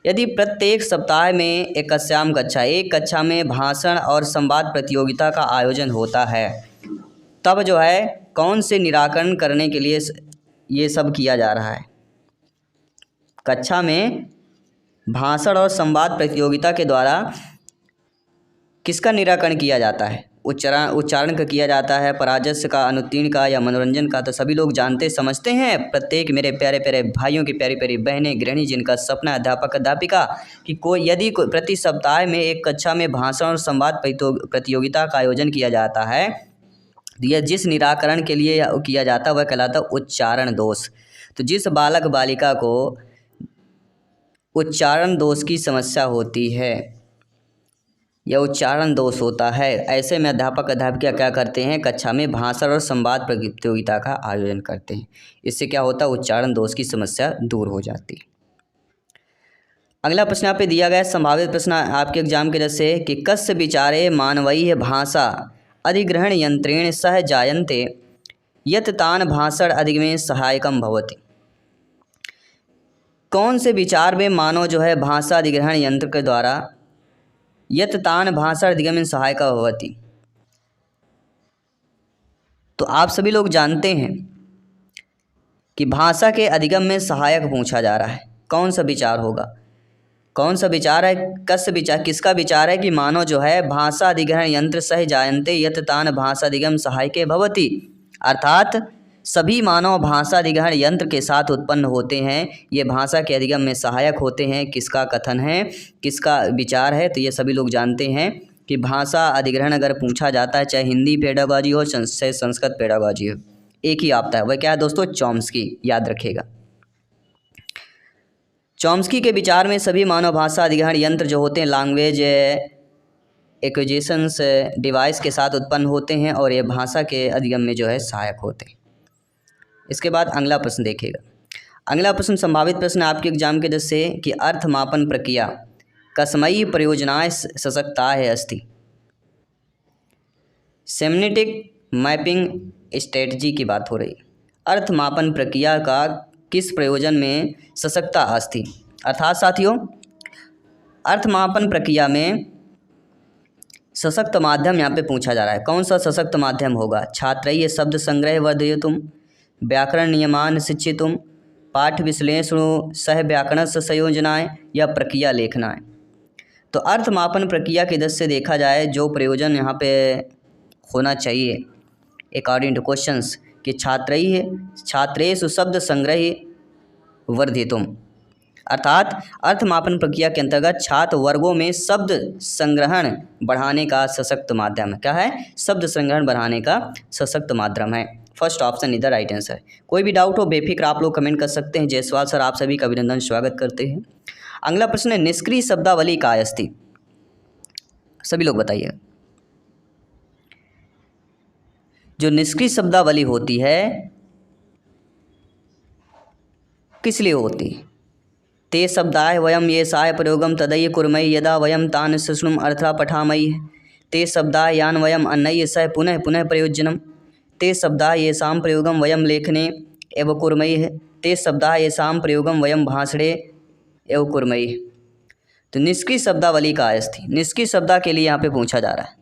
यदि प्रत्येक सप्ताह में एक कक्षा में भाषण और संवाद प्रतियोगिता का आयोजन होता है, तब जो है कौन से निराकरण करने के लिए ये सब किया जा रहा है? कक्षा में भाषण और संवाद प्रतियोगिता के द्वारा किसका निराकरण किया जाता है? उच्चारण का किया जाता है, पराजस्य का, अनुत्तीर्ण का या मनोरंजन का? तो सभी लोग जानते समझते हैं। प्रत्येक मेरे प्यारे प्यारे भाइयों की प्यारी प्यारी बहनें गृहिणी जिनका सपना अध्यापक अध्यापिका कि यदि प्रति सप्ताह में एक कक्षा में भाषण और संवाद प्रतियोगिता का आयोजन किया जाता है, यह जिस निराकरण के लिए किया जाता है वह कहलाता है उच्चारण दोष। तो जिस बालक बालिका को उच्चारण दोष की समस्या होती है या उच्चारण दोष होता है, ऐसे में अध्यापक अध्यापिका क्या करते हैं? कक्षा में भाषण और संवाद प्रतियोगिता का आयोजन करते हैं। इससे क्या होता है? उच्चारण दोष की समस्या दूर हो जाती है। अगला प्रश्न यहाँ पे दिया गया है, संभावित प्रश्न आपके एग्जाम के जैसे कि कस्य विचारे मानवीय भाषा अधिग्रहण यंत्रेण सह जायन्ते यत् तान भाषण अधिगमे सहायकम भवति। कौन से विचार में मानव जो है भाषा अधिग्रहण यंत्र के द्वारा यत् तान भाषा अधिगमन सहायका भवति। तो आप सभी लोग जानते हैं कि भाषा के अधिगम में सहायक पूछा जा रहा है। कौन सा विचार होगा? कौन सा विचार है? कस्य विचार, किसका विचार है कि मानव जो है भाषा अधिग्रहण यंत्र सह जायन्ते यत् तान भाषा अधिगम सहायके भवति। अर्थात सभी मानव भाषा अधिग्रहण यंत्र के साथ उत्पन्न होते हैं, ये भाषा के अधिगम में सहायक होते हैं। किसका कथन है, किसका विचार है? तो ये सभी लोग जानते हैं कि भाषा अधिग्रहण अगर पूछा जाता है, चाहे हिंदी पेडागॉजी हो चाहे संस्कृत पेडागॉजी हो, एक ही आता है। वह क्या है दोस्तों? चॉम्स्की। याद रखिएगा, चॉम्स्की के विचार में सभी मानव भाषा अधिग्रहण यंत्र जो होते हैं लैंग्वेज एक्विजिशंस डिवाइस के साथ उत्पन्न होते हैं और ये भाषा के अधिगम में जो है सहायक होते हैं। इसके बाद अगला प्रश्न देखिएगा। अगला प्रश्न संभावित प्रश्न आपके एग्जाम के दृष्टि से कि अर्थ मापन प्रक्रिया कसमयी परियोजनाएं सशक्ता है अस्ति। सेमनेटिक मैपिंग स्ट्रेटजी की बात हो रही। अर्थ मापन प्रक्रिया का किस प्रयोजन में सशक्ता अस्ति। अर्थात साथियों, अर्थ मापन प्रक्रिया में सशक्त माध्यम यहाँ पे पूछा जा रहा है। कौन सा सशक्त माध्यम होगा। छात्रैः शब्द संग्रह वर्धयितुं, व्याकरण नियमान शिक्षितुं, पाठ विश्लेषण सह व्याकरण संयोजनाएँ या प्रक्रिया लेखनाएँ। तो अर्थ मापन प्रक्रिया के दृष्टि से देखा जाए जो प्रयोजन यहाँ पे होना चाहिए अकॉर्डिंग टू क्वेश्चंस कि छात्रेषु शब्द संग्रह वर्धितुम, अर्थात अर्थ मापन प्रक्रिया के अंतर्गत छात्र वर्गों में शब्द संग्रहण बढ़ाने का सशक्त माध्यम है। क्या है। शब्द संग्रहण बढ़ाने का सशक्त माध्यम है। फर्स्ट ऑप्शन इधर राइट आंसर। कोई भी डाउट हो बेफिक्र आप लोग कमेंट कर सकते हैं। जयसवाल सर आप सभी का अभिनंदन स्वागत करते हैं। अगला प्रश्न है निष्क्रिय शब्दावली का अस्ति। सभी लोग बताइए। जो निष्क्रिय शब्दावली होती है किस लिए होती। ते शब्दाय वयम ये साय प्रयोगम तदय कुर्मयि यदा वयम तान सुष्णुम अर्थः पठामयि। ते शब्दाय यान वयम अन्नय्य सह पुनः पुनः प्रयोजनम। ते शब्दाय येषां प्रयोगम वयम लेखने एव कुर्मयि। ते शब्दाय येषां प्रयोगम वयम भाषणे एव कुर्मयि। तो निष्क्रिय शब्दावली का अस्ति। निष्क्रिय शब्दा के लिए यहाँ पे पूछा जा रहा है।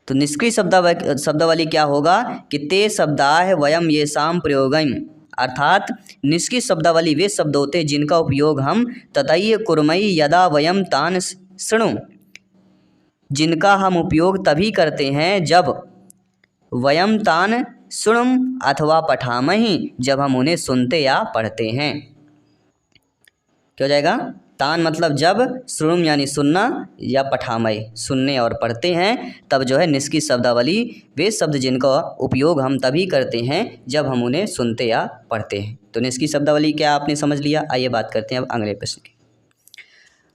तो निष्क्रिय शब्दावली क्या होगा कि ते शब्दाय वयम येषां प्रयोगम, अर्थात निष्क्रिय शब्दावली वे शब्द होते हैं जिनका उपयोग हम ततय कुर्मयि यदा वयम तान शृणु, जिनका हम उपयोग तभी करते हैं जब वयम तान शृणुम अथवा पठामहि, जब हम उन्हें सुनते या पढ़ते हैं। क्या हो जाएगा। तान मतलब जब, श्रुणुम यानी सुनना, या पठामय सुनने और पढ़ते हैं, तब जो है निष्क्रिय शब्दावली वे शब्द जिनका उपयोग हम तभी करते हैं जब हम उन्हें सुनते या पढ़ते हैं। तो निष्क्रिय शब्दावली क्या आपने समझ लिया। आइए बात करते हैं अब अगले प्रश्न की।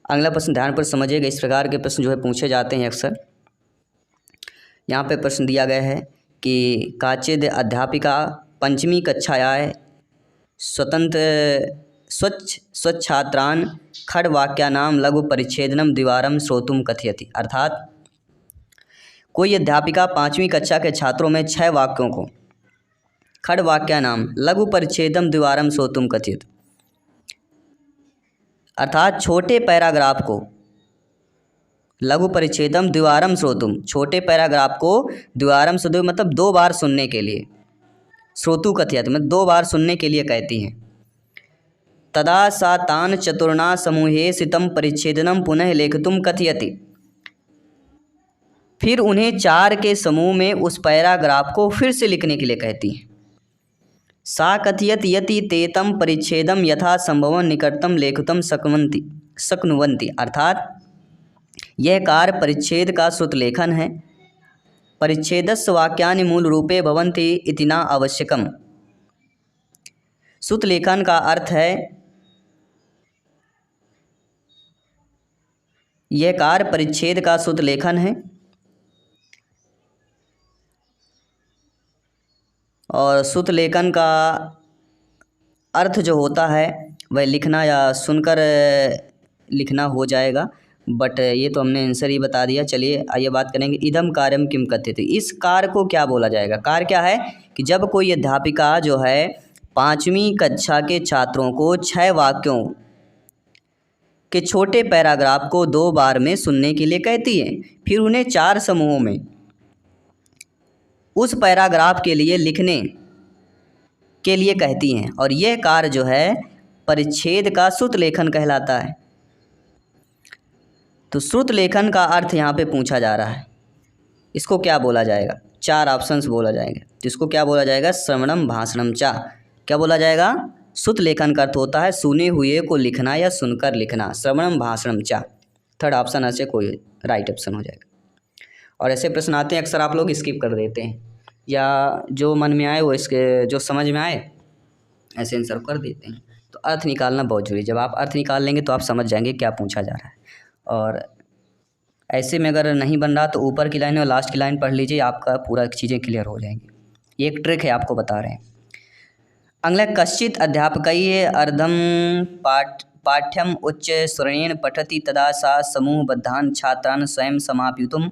अगला प्रश्न ध्यानपूर्वक समझिएगा। इस प्रकार के प्रश्न जो है पूछे जाते हैं अक्सर। यहाँ पे प्रश्न दिया गया है कि काचिद अध्यापिका पंचमी कक्षायाः स्वच्छात्रान् खड्वाक्यानां लघु परिच्छेदनं द्विवारं श्रोतुं कथयति। अर्थात कोई अध्यापिका 5वीं कक्षा के छात्रों में 6 वाक्यों को खड्वाक्यानां लघु परिच्छेदं द्विवारं श्रोतुं कथयति, अर्थात छोटे पैराग्राफ को लघु परिच्छेदम द्विवारम श्रोतुम, छोटे पैराग्राफ को द्विवारम श्रोतुम मतलब 2 बार सुनने के लिए, श्रोतु कथयति मतलब 2 बार सुनने के लिए कहती हैं। तदा सा तान चतुर्णा समूहे सितम परिच्छेदनम पुनः लेखितुम कथयति, फिर उन्हें 4 के समूह में उस पैराग्राफ को फिर से लिखने के लिए कहती हैं। सा कथयत यति तेतम परिच्छेदम यथा संभवं निकटतम लेखितुम शक्नुवन्ति, अर्थात यह कार्य परिच्छेद का श्रुत लेखन है। परिच्छेदस्य वाक्यानि मूल रूपे भवन्ति इति न आवश्यकम। श्रुत लेखन का अर्थ है यह कार्य परिच्छेद का श्रुत लेखन है और श्रुत लेखन का अर्थ जो होता है वह लिखना या सुनकर लिखना हो जाएगा। बट ये तो हमने आंसर ही बता दिया। चलिए आइए बात करेंगे इदम कार्यम किम कथ्यते। इस कार्य को क्या बोला जाएगा। कार्य क्या है कि जब कोई अध्यापिका जो है 5वीं कक्षा के छात्रों को 6 वाक्यों के छोटे पैराग्राफ को 2 बार में सुनने के लिए कहती है, फिर उन्हें 4 समूहों में उस पैराग्राफ के लिए लिखने के लिए कहती हैं, और यह कार्य जो है परिच्छेद का श्रुत लेखन कहलाता है। तो श्रुत लेखन का अर्थ यहाँ पे पूछा जा रहा है। इसको क्या बोला जाएगा। 4 ऑप्शंस बोला जाएगा। तो इसको क्या बोला जाएगा। श्रवणम भाषणम चा। क्या बोला जाएगा। श्रुत लेखन का अर्थ होता है सुने हुए को लिखना या सुनकर लिखना। श्रवणम भाषणम चा। 3rd ऑप्शन ऐसे कोई राइट ऑप्शन हो जाएगा। और ऐसे प्रश्न आते हैं अक्सर आप लोग स्किप कर देते हैं, या जो मन में आए वो इसके जो समझ में आए ऐसे आंसर कर देते हैं। तो अर्थ निकालना बहुत जरूरी है। जब आप अर्थ निकाल लेंगे तो आप समझ जाएंगे क्या पूछा जा रहा है। और ऐसे में अगर नहीं बन रहा तो ऊपर की लाइन और लास्ट की लाइन पढ़ लीजिए, आपका पूरा चीज़ें क्लियर हो जाएंगी। ये एक ट्रिक है, आपको बता रहे हैं। अगला, कश्चित अध्यापकैः अर्धम पाठ्यम उच्च स्वरेण पठति तदा सा समूहबद्धान छात्रान स्वयं समापयितुम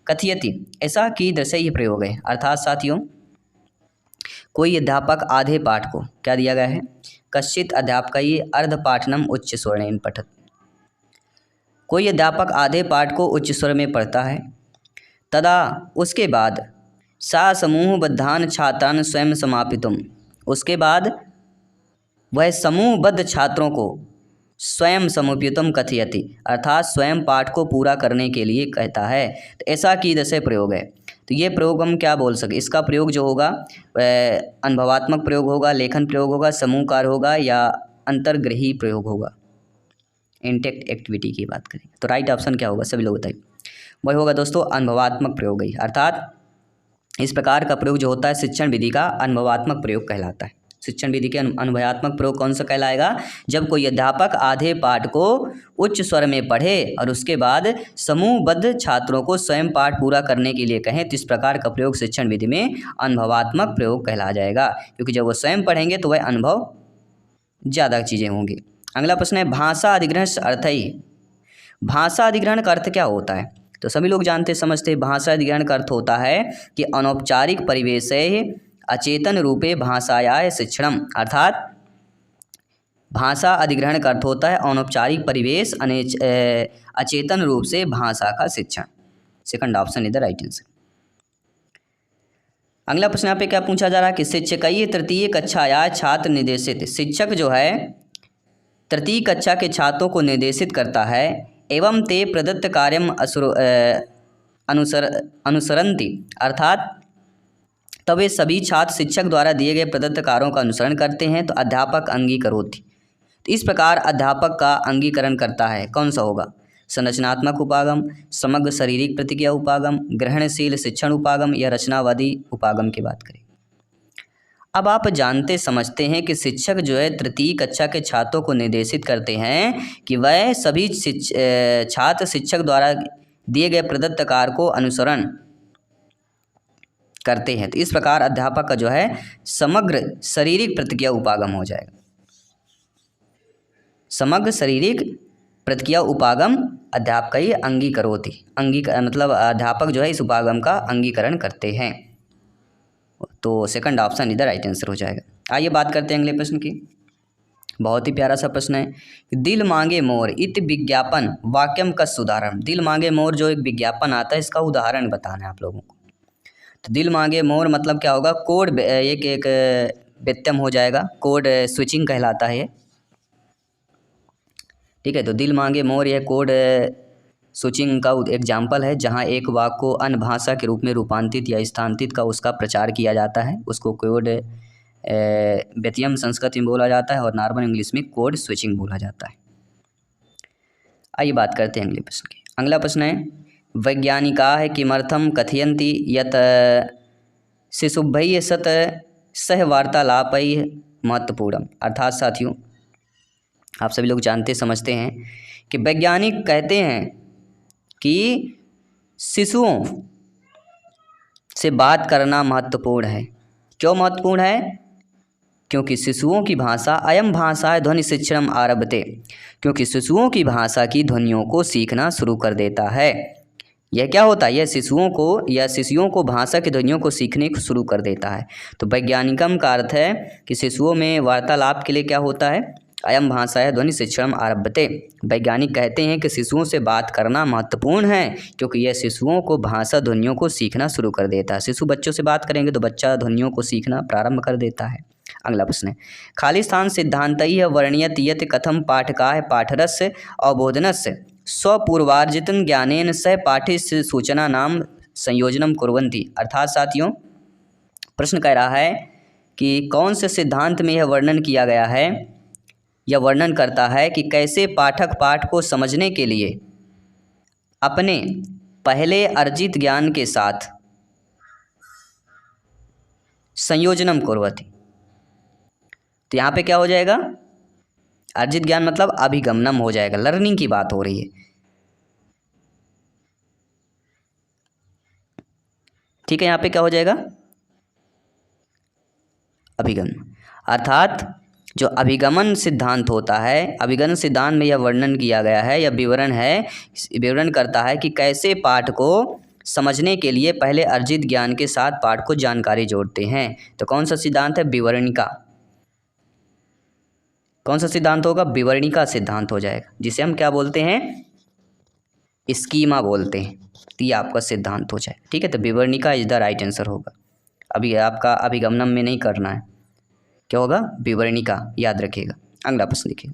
कथयति। ऐसा कीदृशैः प्रयोग है। अर्थात साथियों, कोई अध्यापक आधे पाठ को क्या दिया गया है, कश्चित अध्यापकैः अर्ध पाठनम उच्च स्वरेण पठति। कोई अध्यापक आधे पाठ को उच्च स्वर में पढ़ता है, तदा उसके बाद सा समूहबद्धान छात्रान स्वयं समापितुम, उसके बाद वह समूहबद्ध छात्रों को स्वयं समुपयुतम कथयति, अर्थात स्वयं पाठ को पूरा करने के लिए कहता है। तो ऐसा कीदृशः प्रयोग है। तो ये प्रयोग हम क्या बोल सके, इसका प्रयोग जो होगा वह अनुभवात्मक प्रयोग होगा, लेखन प्रयोग होगा, समूह कार्य होगा या अंतर्ग्रही प्रयोग होगा। इंटेक्ट एक्टिविटी की बात करें तो राइट ऑप्शन क्या होगा, सभी लोग बताइए। वही होगा दोस्तों अनुभवात्मक प्रयोग ही, अर्थात इस प्रकार का प्रयोग जो होता है शिक्षण विधि का अनुभवात्मक प्रयोग कहलाता है। शिक्षण विधि के अनुभवात्मक प्रयोग कौन सा कहलाएगा, जब कोई अध्यापक आधे पाठ को उच्च स्वर में पढ़े और उसके बाद समूहबद्ध छात्रों को स्वयं पाठ पूरा करने के लिए कहें, तो इस प्रकार का प्रयोग शिक्षण विधि में अनुभवात्मक प्रयोग कहला जाएगा, क्योंकि जब वो स्वयं पढ़ेंगे तो वह अनुभव ज़्यादा चीज़ें होंगी। अगला प्रश्न है, भाषा अधिग्रहण अर्थ ही। भाषा अधिग्रहण का अर्थ क्या होता है, तो सभी लोग जानते समझते। भाषा अधिग्रहण का अर्थ होता है कि अनौपचारिक परिवेशे अचेतन रूपे भाषायाः शिक्षणम, अर्थात भाषा अधिग्रहण का अर्थ होता है अनौपचारिक परिवेश अचेतन रूप से भाषा का शिक्षण। सेकंड ऑप्शन इधर राइट आंसर। अगला प्रश्न यहाँ पे क्या पूछा जा रहा है कि शिक्षकैः तृतीय कक्षाया छात्र निर्देशित। शिक्षक जो है तृतीय कक्षा के छात्रों को निर्देशित करता है, एवं ते प्रदत्त कार्यम अनुसरन्ति, अर्थात तब वे सभी छात्र शिक्षक द्वारा दिए गए प्रदत्त कार्यों का अनुसरण करते हैं, तो अध्यापक अंगीकरोति। तो इस प्रकार अध्यापक का अंगीकरण करता है, कौन सा होगा, संरचनात्मक उपागम, समग्र शारीरिक प्रतिक्रिया उपागम, ग्रहणशील शिक्षण उपागम या रचनावादी उपागम की बात करें। अब आप जानते समझते हैं कि शिक्षक जो है तृतीय कक्षा के छात्रों को निर्देशित करते हैं कि वह सभी छात्र शिक्षक द्वारा दिए गए प्रदत्त कार्य को अनुसरण करते हैं, तो इस प्रकार अध्यापक का जो है समग्र शारीरिक प्रतिक्रिया उपागम हो जाएगा। समग्र शारीरिक प्रतिक्रिया उपागम अध्यापक ही अंगीकरोति, मतलब अध्यापक जो है इस उपागम का अंगीकरण करते हैं। तो सेकंड ऑप्शन इधर राइट आंसर हो जाएगा। आइए बात करते हैं अगले प्रश्न की। बहुत ही प्यारा सा प्रश्न है, दिल मांगे मोर इत विज्ञापन वाक्यम का उदाहरण। दिल मांगे मोर जो एक विज्ञापन आता है, इसका उदाहरण बताना है आप लोगों को। तो दिल मांगे मोर मतलब क्या होगा, कोड एक व्यत्यम हो जाएगा, कोड स्विचिंग कहलाता है, ठीक है। तो दिल मांगे मोर यह कोड स्विचिंग का एग्जाम्पल है, जहाँ एक वाक्य को अन्य भाषा के रूप में रूपांतरित या स्थानांतरित का उसका प्रचार किया जाता है, उसको कोड व्यत्यम संस्कृत में बोला जाता है और नॉर्मल इंग्लिश में कोड स्विचिंग बोला जाता है। आइए बात करते हैं अगले प्रश्न की। अगला प्रश्न है, वैज्ञानिकाः किमर्थं कथयन्ति यत् शिशुभ्यः सत सहवार्तालापैः महत्वपूर्णम्। अर्थात साथियों, आप सभी लोग जानते समझते हैं कि वैज्ञानिक कहते हैं कि शिशुओं से बात करना महत्वपूर्ण है। क्यों महत्वपूर्ण है, क्योंकि शिशुओं की भाषा अयम भाषा ध्वनि शिक्षणम आरभते, क्योंकि शिशुओं की भाषा की ध्वनियों को सीखना शुरू कर देता है। यह क्या होता है, यह शिशुओं को भाषा की ध्वनियों को सीखने को शुरू कर देता है। तो वैज्ञानिकम का अर्थ है कि शिशुओं में वार्तालाप के लिए क्या होता है, अयम भाषा है ध्वनि शिक्षणम आरभते। वैज्ञानिक कहते हैं कि शिशुओं से बात करना महत्वपूर्ण है, क्योंकि यह शिशुओं को भाषा ध्वनियों को सीखना शुरू कर देता है। शिशु बच्चों से बात करेंगे तो बच्चा ध्वनियों को सीखना प्रारंभ कर देता है। अगला प्रश्न है, खाली स्थान सिद्धांतैः वर्ण्यत यत् कथम पाठकाः पाठरस्य अवबोधनस्य स्वपूर्वार्जितं ज्ञानेन सह पाठ्य सूचना नाम संयोजनम कुर्वन्ति। अर्थात साथियों, प्रश्न कह रहा है कि कौन से सिद्धांत में यह वर्णन किया गया है, यह वर्णन करता है कि कैसे पाठक पाठ को समझने के लिए अपने पहले अर्जित ज्ञान के साथ संयोजनम कुर्वति। तो यहाँ पे क्या हो जाएगा, अर्जित ज्ञान मतलब अभिगमनम हो जाएगा, लर्निंग की बात हो रही है। ठीक है, यहाँ पे क्या हो जाएगा, अभिगम। अर्थात जो अभिगमन सिद्धांत होता है, अभिगमन सिद्धांत में यह वर्णन किया गया है, यह विवरण है, विवरण करता है कि कैसे पाठ को समझने के लिए पहले अर्जित ज्ञान के साथ पाठ को जानकारी जोड़ते हैं। तो कौन सा सिद्धांत है, विवरणिका। कौन सा सिद्धांत होगा, विवरणिका सिद्धांत हो जाएगा, जिसे हम क्या बोलते हैं, स्कीमा बोलते हैं। तो ये आपका सिद्धांत हो जाएगा। ठीक है, तो विवरणिका इज द राइट आंसर होगा। अभी आपका अभिगमनम में नहीं करना है, क्या होगा, विवरणिका, याद रखिएगा। अगला प्रश्न देखिए,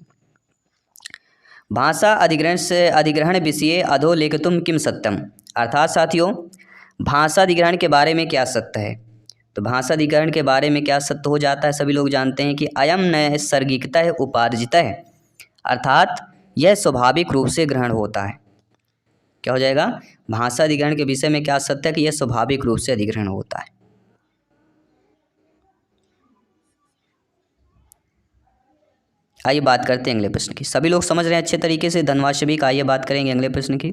भाषा अधिग्रहण से अधिग्रहण विषय अधोलेखितुम किम सत्यम। अर्थात साथियों, भाषा अधिग्रहण के बारे में क्या सत्य है। तो भाषा अधिग्रहण के बारे में क्या सत्य हो जाता है, सभी लोग जानते हैं कि अयम नैसर्गिकतः उपार्जितः, अर्थात यह स्वाभाविक रूप से ग्रहण होता है। क्या हो जाएगा, भाषा अधिग्रहण के विषय में क्या सत्य है कि यह स्वाभाविक रूप से अधिग्रहण होता है। आइए बात करते हैं अगले प्रश्न की। सभी लोग समझ रहे हैं अच्छे तरीके से, धन्यवाद सभी का। आइए बात करेंगे अगले प्रश्न की।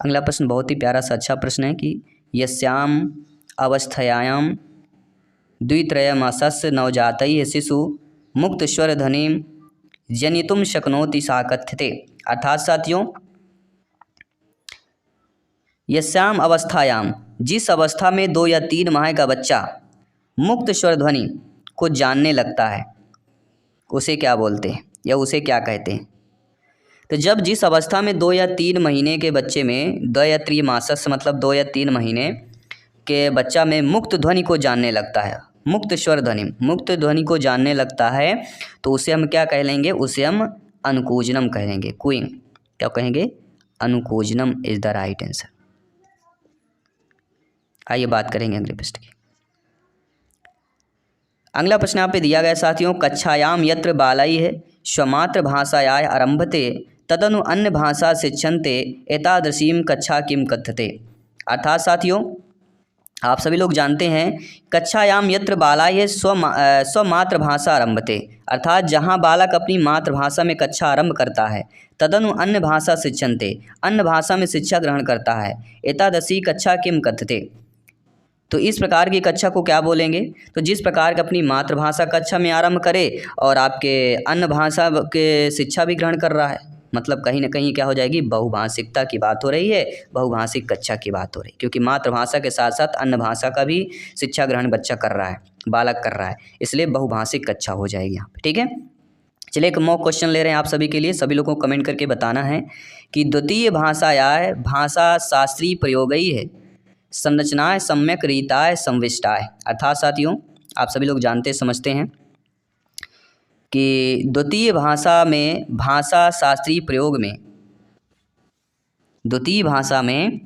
अगला प्रश्न बहुत ही प्यारा सा अच्छा प्रश्न है कि यस्याम अवस्थायाम द्वित्रयमासस्य नवजातैः शिशु मुक्त स्वर ध्वनिं जनितुं शक्नोति सा कथ्यते। अर्थात साथियों, यस्याम अवस्थायाम, जिस अवस्था में 2 या 3 माह का बच्चा मुक्त स्वर ध्वनि को जानने लगता है, उसे क्या बोलते हैं या उसे क्या कहते हैं। तो जब जिस अवस्था में 2 या 3 महीने के बच्चे में 2 या 3 मासस मतलब 2 या 3 महीने के बच्चा में मुक्त ध्वनि को जानने लगता है, मुक्त स्वर ध्वनि, मुक्त ध्वनि को जानने लगता है, तो उसे हम क्या कह लेंगे, उसे हम अनुकूजनम कहेंगे। क्वीन क्या कहेंगे, अनुकूजनम इज द राइट आंसर। आइए बात करेंगे अगले प्रश्न की। अगला प्रश्न यहाँ पे दिया गया साथियों, कक्षायाम यत्र बालैः स्वमात्र भाषाया आरभते तदनु अन्य भाषा शिक्षन्ते एतादृशीं कक्षा किम कथ्यते। अर्थात साथियों, आप सभी लोग जानते हैं, कक्षायाम यत्र बालैः स्वमात्र भाषा आरभते, अर्थात जहाँ बालक अपनी मातृभाषा में कक्षा आरंभ करता है, तदनु अन्य भाषा शिक्षन्ते, अन्य भाषा में शिक्षा ग्रहण करता है, एतादृशी कक्षा किम कथ्यते। तो इस प्रकार की कक्षा को क्या बोलेंगे, तो जिस प्रकार का अपनी मातृभाषा कक्षा में आरंभ करे और आपके अन्य भाषा के शिक्षा भी ग्रहण कर रहा है, मतलब कहीं ना कहीं क्या हो जाएगी, बहुभाषिकता की बात हो रही है, बहुभाषिक कक्षा की बात हो रही है, क्योंकि मातृभाषा के साथ साथ अन्य भाषा का भी शिक्षा ग्रहण बच्चा कर रहा है, बालक कर रहा है, इसलिए बहुभाषिक कक्षा हो जाएगी यहाँ पर। ठीक है, चलिए एक मॉक क्वेश्चन ले रहे हैं आप सभी के लिए। सभी लोगों को कमेंट करके बताना है कि द्वितीय भाषायाः भाषा शास्त्रीय प्रयोगई है संरचनाएं सम्यक रीताय संविष्टाय। अर्थात साथियों, आप सभी लोग जानते समझते हैं कि द्वितीय भाषा में, भाषा शास्त्रीय प्रयोग में, द्वितीय भाषा में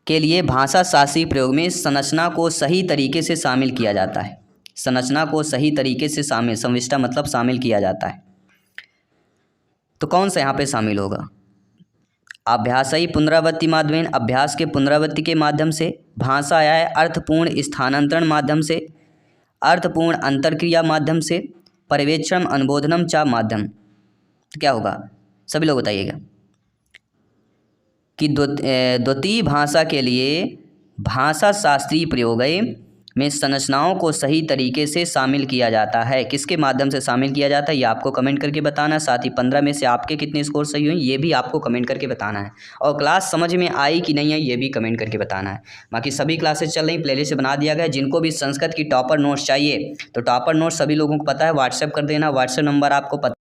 के लिए भाषा शास्त्रीय प्रयोग में संरचना को सही तरीके से शामिल किया जाता है। संरचना को सही तरीके से शामिल, संविष्टा मतलब शामिल किया जाता है। तो कौन सा यहाँ पे शामिल होगा, अभ्यासई पुनरावृत्ति माध्यमेन, अभ्यास के पुनरावृत्ति के माध्यम से, भाषा या अर्थपूर्ण स्थानांतरण माध्यम से, अर्थपूर्ण अंतरक्रिया माध्यम से, पर्यवेक्षण अनुबोधनम चा माध्यम। तो क्या होगा, सभी लोग बताइएगा कि द्वितीय भाषा के लिए भाषा शास्त्रीय प्रयोग में संरचनाओं को सही तरीके से शामिल किया जाता है। किसके माध्यम से शामिल किया जाता है, ये आपको कमेंट करके बताना है। साथ ही 15 में से आपके कितने स्कोर सही हुए ये भी आपको कमेंट करके बताना है, और क्लास समझ में आई कि नहीं आई ये भी कमेंट करके बताना है। बाकी सभी क्लासेस चल रही, प्लेलिस्ट बना दिया गया। जिनको भी संस्कृत की टॉपर नोट्स चाहिए तो टॉपर नोट्स सभी लोगों को पता है, व्हाट्सएप कर देना। व्हाट्सएप नंबर आपको पता